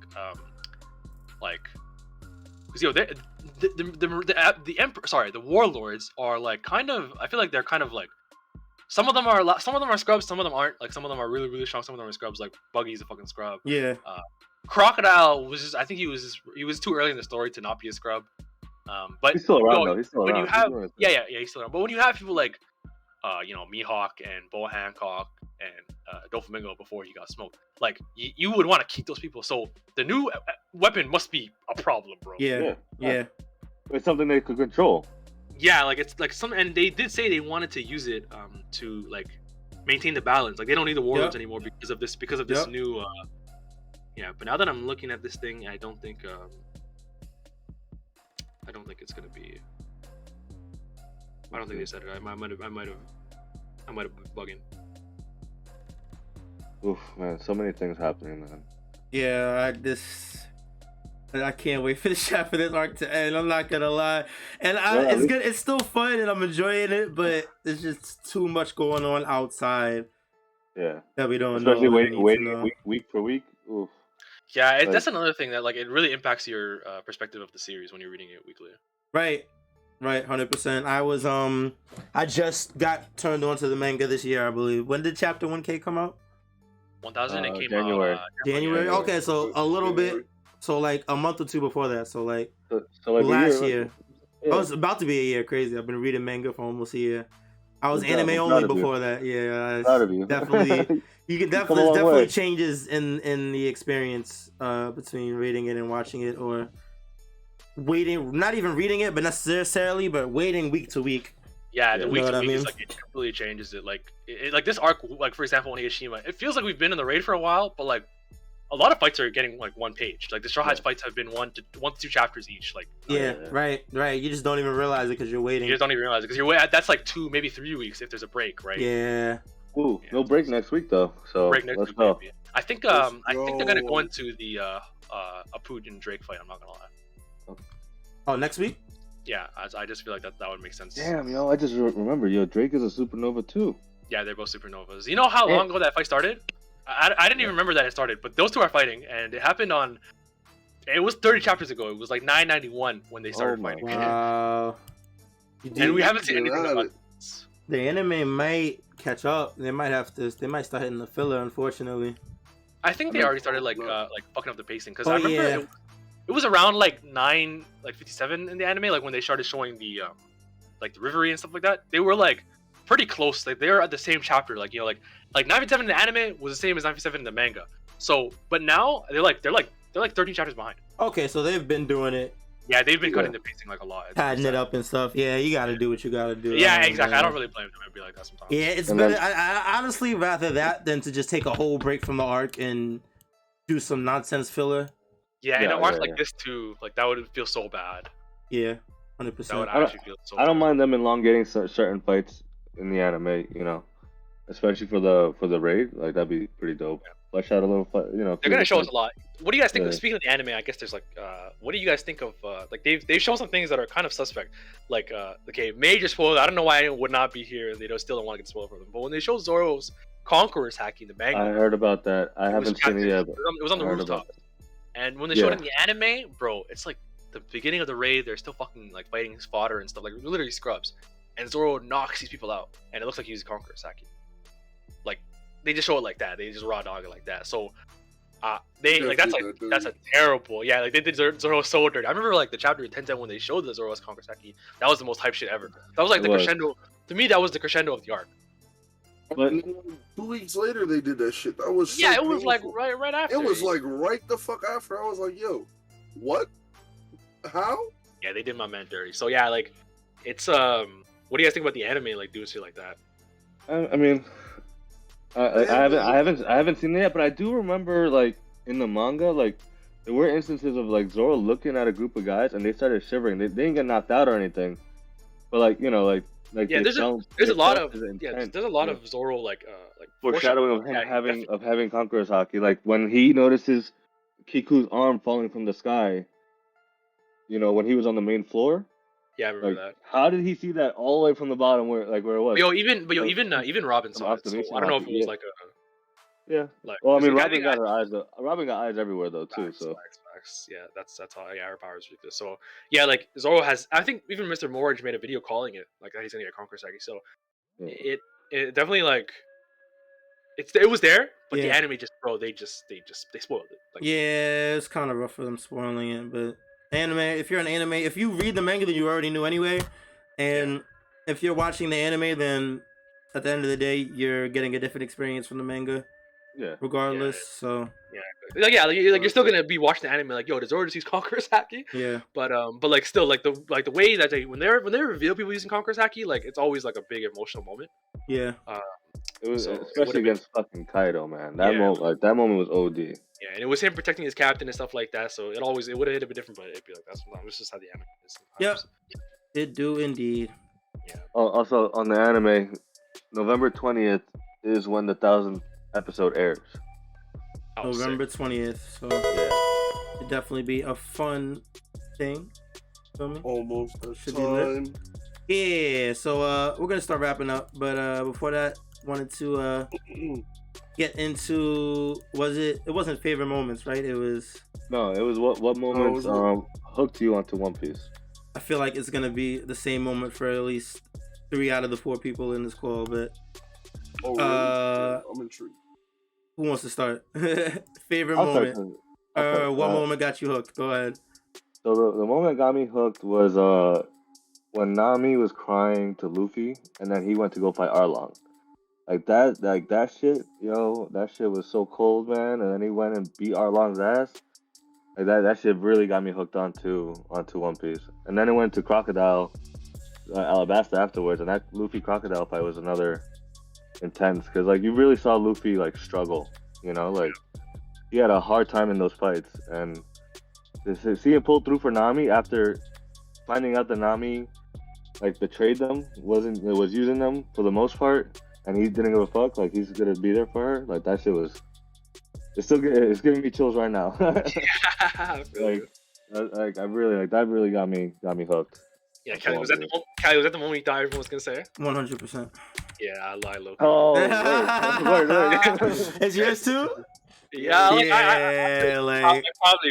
because the emperor, sorry, the warlords are like kind of, I feel like they're kind of like, some of them are scrubs, some of them aren't. Like some of them are really, really strong, some of them are scrubs. Like Buggy's a fucking scrub. Yeah. Crocodile was just, I think he was too early in the story to not be a scrub. But he's still around though. He's still around. You have, he's still around. But when you have people like Mihawk and Boa Hancock and Doflamingo before he got smoked, like you would want to keep those people. So the new weapon must be a problem, bro. Yeah. It's something they could control. Yeah, like it's like some, and they did say they wanted to use it to like maintain the balance. Like they don't need the warlords anymore because of this new but now that I'm looking at this thing, I don't think it's gonna be. I don't think they said it. I might have been bugging. Oof, man, so many things happening, man. Yeah, I can't wait for the shot for this arc to end. I'm not gonna lie, and it's good. It's still fun, and I'm enjoying it. But there's just too much going on outside. Yeah, that we don't especially know. waiting week for week. Oof. Yeah, that's another thing that like it really impacts your perspective of the series when you're reading it weekly. Right, 100%. I just got turned on to the manga this year, I believe. When did Chapter 1K come out? 1000. It came January. out. January. Okay, so a little bit. So like a month or two before that. So like last year. Yeah. Oh, it's about to be a year. Crazy. I've been reading manga for almost a year. I was anime only before that. Yeah, proud of you. Definitely. There's definitely changes in the experience between reading it and watching it, or waiting, not even reading it, but necessarily, but waiting week to week. Yeah, the week to week is like, it completely changes it. Like like this arc, like for example, Onigashima, it feels like we've been in the raid for a while, but like a lot of fights are getting like one page. Like the Straw Hats fights have been one to two chapters each. Like right. You just don't even realize it because you're waiting. You just don't even realize it because you're waiting. That's like 2, maybe 3 weeks if there's a break, right? Yeah. Ooh, no break next week though. So let's go. I think they're gonna go into the Apu and Drake fight. I'm not gonna lie. Oh, next week? Yeah, I just feel like that would make sense. Damn, I just remember, Drake is a supernova too. Yeah, they're both supernovas. You know how long ago that fight started? I didn't even remember that it started, but those two are fighting, and it happened on. It was 30 chapters ago. It was like 991 when they started fighting. Wow. And we haven't seen anything about it. The anime might catch up. They might start hitting the filler, unfortunately. I think they already started like fucking up the pacing, because I remember it was around like 9:57 in the anime, like when they started showing the like the Reverie and stuff like that. They were like pretty close. Like they were at the same chapter. Like like 9:57 in the anime was the same as 9:57 in the manga. So, but now they're like 13 chapters behind. Okay, so they've been doing it. Yeah, they've been cutting the pacing like a lot. Padding it up and stuff. Yeah, you gotta do what you gotta do. Yeah, exactly. I don't really blame them. It'd be like that sometimes. Yeah, it's better. I honestly rather that than to just take a whole break from the arc and do some nonsense filler. Yeah, and an arc like this too, like that would feel so bad. Yeah, 100%. That would actually feel so bad. I don't mind them elongating certain fights in the anime, especially for the raid. Like that'd be pretty dope. Flesh out a little, They're gonna show us a lot. What do you guys think? Speaking of the anime, I guess there's like, what do you guys think of like they've shown some things that are kind of suspect. Like, okay, major spoiler. I don't know why it would not be here. They still don't want to get spoiled for them. But when they show Zoro's conquerors hacking the manga, I heard about that. I haven't seen it yet. It was on the rooftop. And when they showed it in the anime, bro, it's like the beginning of the raid, they're still fucking like fighting his fodder and stuff, like literally scrubs, and Zoro knocks these people out, and it looks like he used Conqueror Saki. Like they just show it like that. They just raw dog it like that. So they like that's a terrible, yeah, like they did Zoro so dirty. I remember like the chapter in 1010 when they showed the Zoro's Conqueror Saki. That was the most hype shit ever. That was like the crescendo. To me, that was the crescendo of the arc. But 2 weeks later, they did that shit. That was so it was like right after. It was like right the fuck after. I was like, yo, what? How? Yeah, they did my man dirty. So yeah, like it's what do you guys think about the anime like doing shit like that? I mean, I haven't seen it yet, but I do remember like in the manga, like there were instances of like Zoro looking at a group of guys and they started shivering. They didn't get knocked out or anything, but like you know like yeah, there's a lot of of Zoro like foreshadowing of having Conqueror's Haki. Like when he notices Kiku's arm falling from the sky, you know, when he was on the main floor. Yeah, I remember that. How did he see that all the way from the bottom where it was? Even Robin saw it. So I don't know if it was like a. Yeah. Like, well, I mean, Robin got her eyes. Robin got eyes everywhere though too. Facts. Yeah, that's how. Yeah, her powers ridiculous. So yeah, like Zoro has. I think even Mr. Morage made a video calling it like that he's gonna get Conqueror Saki. So it definitely like it was there, but the anime just they spoiled it. Like, yeah, it's kind of rough for them spoiling it, but anime. If you're an anime, if you read the manga, then you already knew anyway, and if you're watching the anime, then at the end of the day, you're getting a different experience from the manga. Yeah. Regardless, so you're still gonna be watching the anime like, yo, does Zoro just use Conqueror Haki? Yeah. But like still like the way that when they reveal people using Conqueror Haki, like it's always like a big emotional moment. Yeah. It was especially against fucking Kaido, man. That moment was OD. Yeah, and it was him protecting his captain and stuff like that. So it would have hit a bit different, but it'd be like that's just how the anime is. Yep. It do indeed. Yeah. Also on the anime, November 20th is when the 1000th episode airs. November 20th, so it'd definitely be a fun thing. Feel me? Almost should time. Yeah, so we're gonna start wrapping up, but before that, wanted to get into it wasn't favorite moments, right? It was what moments hooked you onto One Piece. I feel like it's gonna be the same moment for at least 3 out of the 4 people in this call, but really? I'm intrigued. Who wants to start? Favorite moment? What moment got you hooked? Go ahead. So the moment that got me hooked was when Nami was crying to Luffy, and then he went to go fight Arlong. Like that shit, yo, that shit was so cold, man. And then he went and beat Arlong's ass. Like that shit really got me hooked onto One Piece. And then it went to Crocodile, Alabasta afterwards, and that Luffy Crocodile fight was another intense, because like you really saw Luffy like struggle, you know, like he had a hard time in those fights, and to see him pull through for Nami after finding out that Nami like betrayed them, was using them for the most part, and he didn't give a fuck, like he's gonna be there for her, like that shit was it's giving me chills right now. like I really like that really got me hooked. Yeah, Callie, was that the moment you thought everyone was gonna say? 100%. Yeah, I lie, Loki. Oh, wait. Is yours too? Yeah, like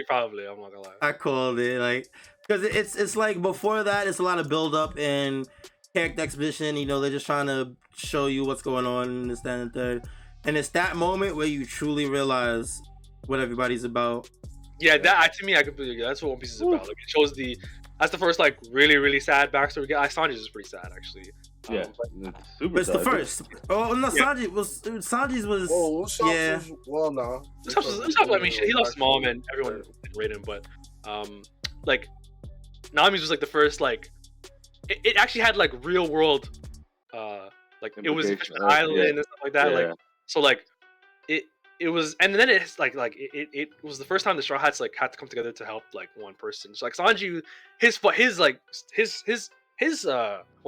probably. I'm not gonna lie. I called it, like, because it's like before that, it's a lot of build up and character exposition. You know, they're just trying to show you what's going on and this, that, and third. And it's that moment where you truly realize what everybody's about. Yeah, to me, I completely agree. That's what One Piece is about. Like, it shows that's the first like really really sad backstory. Sanji's is pretty sad actually. Yeah, but it's the first. Oh no, Sanji's was. Oh, Usopp's well, nah. Usopp, I mean, he lost his mom and everyone rated him, but like Nami's was like the first like it actually had like real world like it was an island and stuff like that. Like so like it was, and then it's like it was the first time the Straw Hats like had to come together to help like one person. So like Sanji, his what's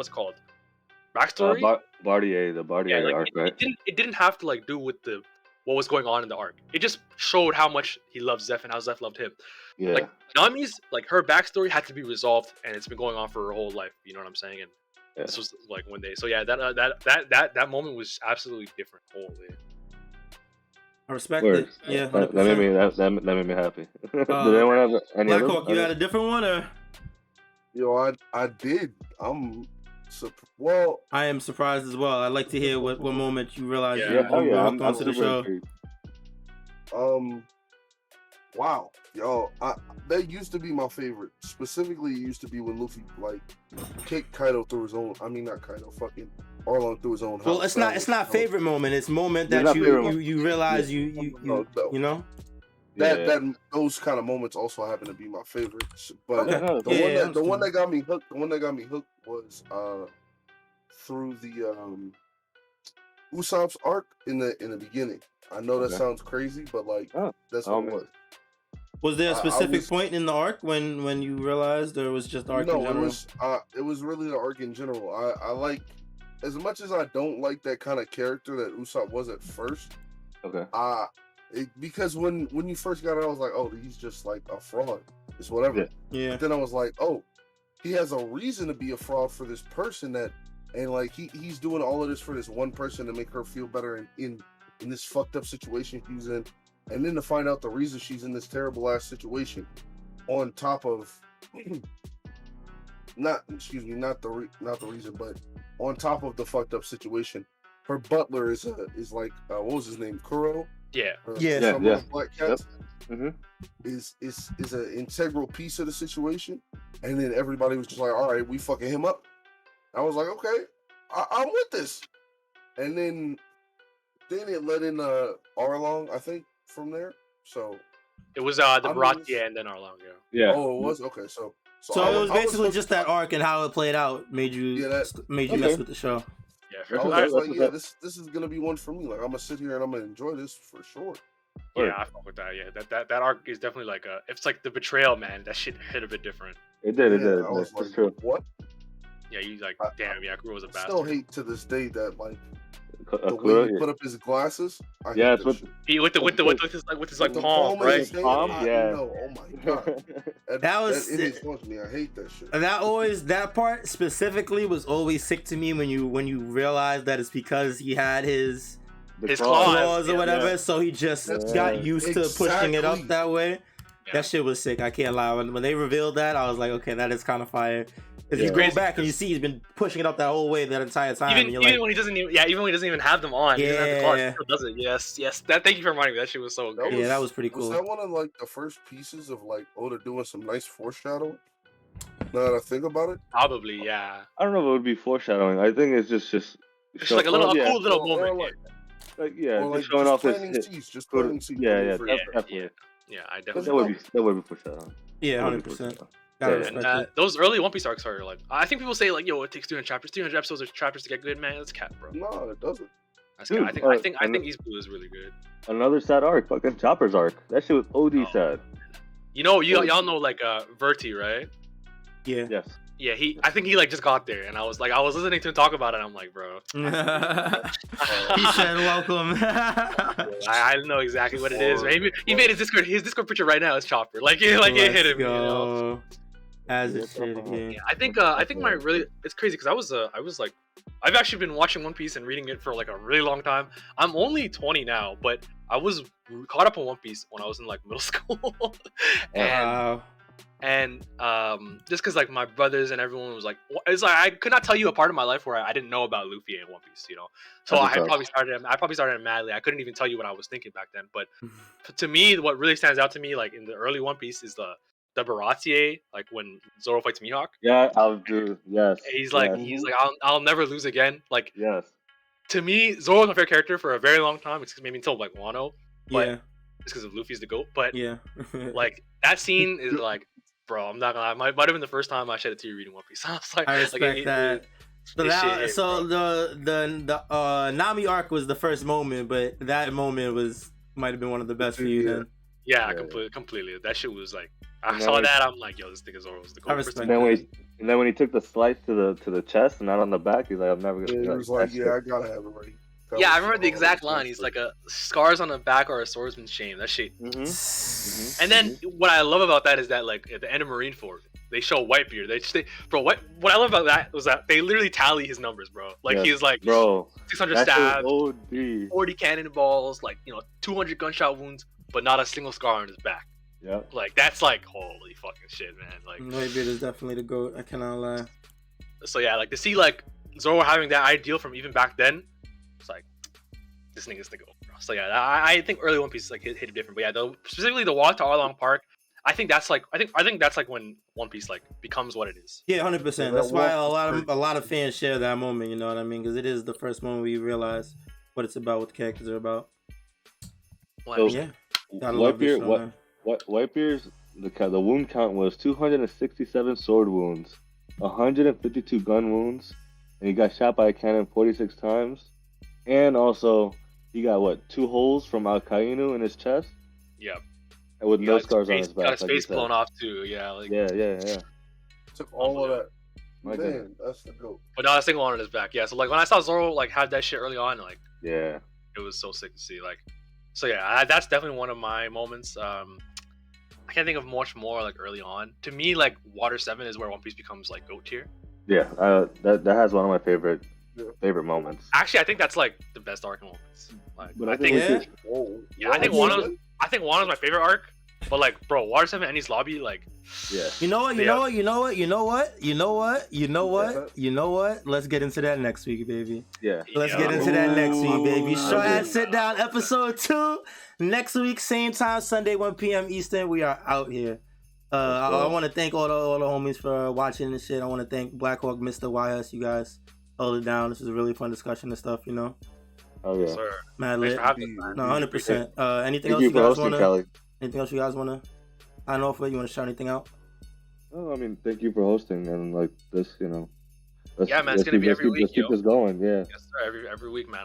it called? Backstory? The Bartier arc, right? It didn't have to like do with what was going on in the arc. It just showed how much he loved Zeph and how Zeph loved him. Yeah. Like Nami's, like her backstory had to be resolved, and it's been going on for her whole life. You know what I'm saying? And this was like one day. So yeah, that moment was absolutely different. Holy. I respect it. Words. Yeah, That made 100%. me that made me happy. Did anyone have any Blackhawk, other? you had a different one, or? Yo, I did. Well, I am surprised as well. I'd like to hear what moment you realized Yeah. you were hooked I'm onto the super show. intrigued. wow, yo, that used to be my favorite. Specifically, it used to be when Luffy like kicked Kaido through his own. I mean, not Kaido, fucking Arlong through his own house. Well, it's not favorite moment. It's moment Yeah, that not favorite you realize No. you know. That those kind of moments also happen to be my favorites. But Okay. the one that got me hooked was through the Usopp's arc in the beginning. I know that sounds crazy, but like that's what it was. Was there a specific point in the arc when you realized, or was it just the arc in general? It was really the arc in general. I like, as much as I don't like that kind of character that Usopp was at first. Okay. Because when you first got it, I was like, oh, he's just like a fraud. It's whatever. Yeah. But then I was like, oh, he has a reason to be a fraud for this person and like he's doing all of this for this one person to make her feel better in this fucked up situation he's in, and then to find out the reason she's in this terrible ass situation, on top of not the reason, but on top of the fucked up situation, her butler is like what was his name, Kuro? Yeah. Black Cats. Yep. Is an integral piece of the situation, and then everybody was just like, all right, we fucking him up. I was like, okay, I'm with this, and then it led in Arlong, I think, from there. So it was the Baratie and then Arlong. Yeah. Oh, it was okay. So it was basically just that arc and how it played out made you mess with the show. Yeah, I was like, yeah, this is gonna be one for me. Like, I'm gonna sit here and I'm gonna enjoy this for sure. Yeah, I fuck with that. Yeah, that arc is definitely like it's like the betrayal, man. That shit hit a bit different. It did. I was like, true. What? Yeah, you like, damn, yeah, Kuro was a bastard. I still hate to this day that like the Kuro, way he put up his glasses. With his like palm, right? Palm, yeah. Oh my god. That image haunts me. I hate that shit. That part specifically was always sick to me when you realize that it's because he had his claws or whatever, so he just got used to pushing it up that way. Yeah. That shit was sick. I can't lie. When they revealed that, I was like, okay, that is kind of fire. If you go back and you see he's been pushing it up that whole way that entire time. Even when he doesn't even have them on, he doesn't have the claws, he still does it. Yes. Thank you for reminding me. That shit was so good. That was pretty cool. Was that one of like the first pieces of like Oda doing some nice foreshadowing? Now that I think about it, probably, yeah. I don't know if it would be foreshadowing. I think it's just it's like a cool little moment. Just showing off his just planting seeds. Definitely. Yeah, I definitely. That would be foreshadowing. Yeah, 100%. And those early One Piece arcs are like, I think people say like, yo, it takes 300 episodes of chapters to get good, man. That's cap, bro. No, it doesn't. That's Dude, I think East Blue is really good. Another sad arc, fucking Chopper's arc. That shit was OD sad. You know, y'all know like Verti, right? Yeah. Yes. Yeah, I think he like just got there, and I was listening to him talk about it. And I'm like, bro. He said, "Welcome." I know exactly what it is. Man. He made his Discord picture right now is Chopper. Like it hit him. You know? As it should again. Yeah, I think my really it's crazy because I was like, I've actually been watching One Piece and reading it for like a really long time. I'm only 20 now, but I was caught up on One Piece when I was in like middle school. And just because like my brothers and everyone was like, it's like I could not tell you a part of my life where I didn't know about Luffy and One Piece, you know. So I probably started madly. I couldn't even tell you what I was thinking back then. But to me, what really stands out to me, like in the early One Piece, is the Baratie, like when Zoro fights Mihawk. Yeah, I'll do. Yes. He's like, I'll never lose again. Like, yes. To me, Zoro was my favorite character for a very long time. It's maybe until like Wano, but it's because of Luffy's the GOAT. But like that scene is like. Bro, I'm not gonna lie. Might have been the first time I shed a tear reading One Piece. I was like, I respect that. The Nami arc was the first moment, but that moment might have been one of the best for you then. Yeah, completely. That shit was like, I saw that. I'm like, yo, this thing is Zoro's the I respect that. And then when he took the slice to the chest and not on the back, he's like, I'm never gonna. He was like, I gotta have it ready. Yeah, I remember the exact line. He's like, scars on the back are a swordsman's shame. That shit. And then what I love about that is that like at the end of Marineford, they show Whitebeard. Bro, what I love about that was that they literally tally his numbers, bro. Like he's like, bro, 600 stabs, OD. 40 cannonballs, like 200 gunshot wounds, but not a single scar on his back. Yeah. Like that's like holy fucking shit, man. Like Whitebeard is definitely the GOAT. I cannot lie. So yeah, like to see like Zoro having that ideal from even back then, it's like this nigga's the GOAT, bro. So yeah, I think early One Piece like hit it different, but yeah, specifically the walk to Arlong Park. I think that's like when One Piece like becomes what it is. Yeah, 100%. That's why a lot of fans share that moment. You know what I mean? Because it is the first moment we realize what it's about, what the characters are about. So, yeah, Whitebeard's the wound count was 267 sword wounds, 152 gun wounds, and he got shot by a cannon 46 times, and also he got 2 holes from Alkainu in his chest. Yep. And with no scars on his back. Got his face blown off too. Yeah. Like, yeah. Took all of that. My Man, that's the GOAT. But not a single one on his back. Yeah. So like when I saw Zoro like have that shit early on, like yeah, it was so sick to see. Like, so yeah, that's definitely one of my moments. I can't think of much more like early on. To me, like Water 7 is where One Piece becomes like GOAT tier. Yeah, that has one of my favorite moments. Actually, I think that's like the best arc moments. Like, but I think I think Wano's my favorite arc. But like, bro, Water 7 Enies Lobby, like, yeah. You know what? Let's get into that next week, baby. Yeah. Let's get into that next week, baby. Straw Hat Sit Down, episode 2. Next week, same time, Sunday, 1 p.m. Eastern. We are out here. I want to thank all the homies for watching this shit. I want to thank Blackhawk, Mysta, Yhuss. You guys held it down. This was a really fun discussion and stuff, you know. Oh yeah. Sir. Mad lit. No, 100%. Anything else you guys want to? Anything else you guys want to sign off with? You want to shout anything out? Oh, I mean, thank you for hosting and like this, Yeah, man, it's gonna be every week. Let's keep this going, yeah. Yes, sir. Every week, man.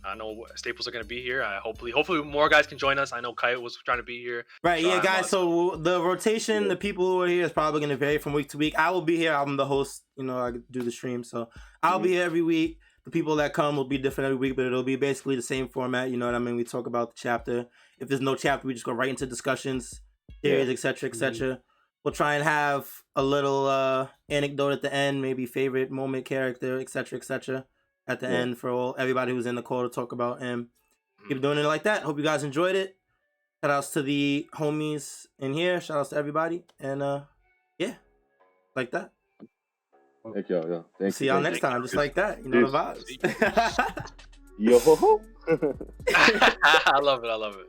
I know Staples are gonna be here. Hopefully more guys can join us. I know Kite was trying to be here. Right, yeah, guys. So the rotation, the people who are here is probably gonna vary from week to week. I will be here. I'm the host. I do the stream, so I'll be here every week. The people that come will be different every week, but it'll be basically the same format. You know what I mean? We talk about the chapter. If there's no chapter, we just go right into discussions, theories, etc., etc. We'll try and have a little anecdote at the end, maybe favorite moment, character, etc., etc. at the end for everybody who's in the call to talk about, and keep doing it like that. Hope you guys enjoyed it. Shout outs to the homies in here. Shout outs to everybody, and yeah, like that. Thank y'all. See y'all next time, just like that. You know the vibes. Yo-ho-ho. I love it.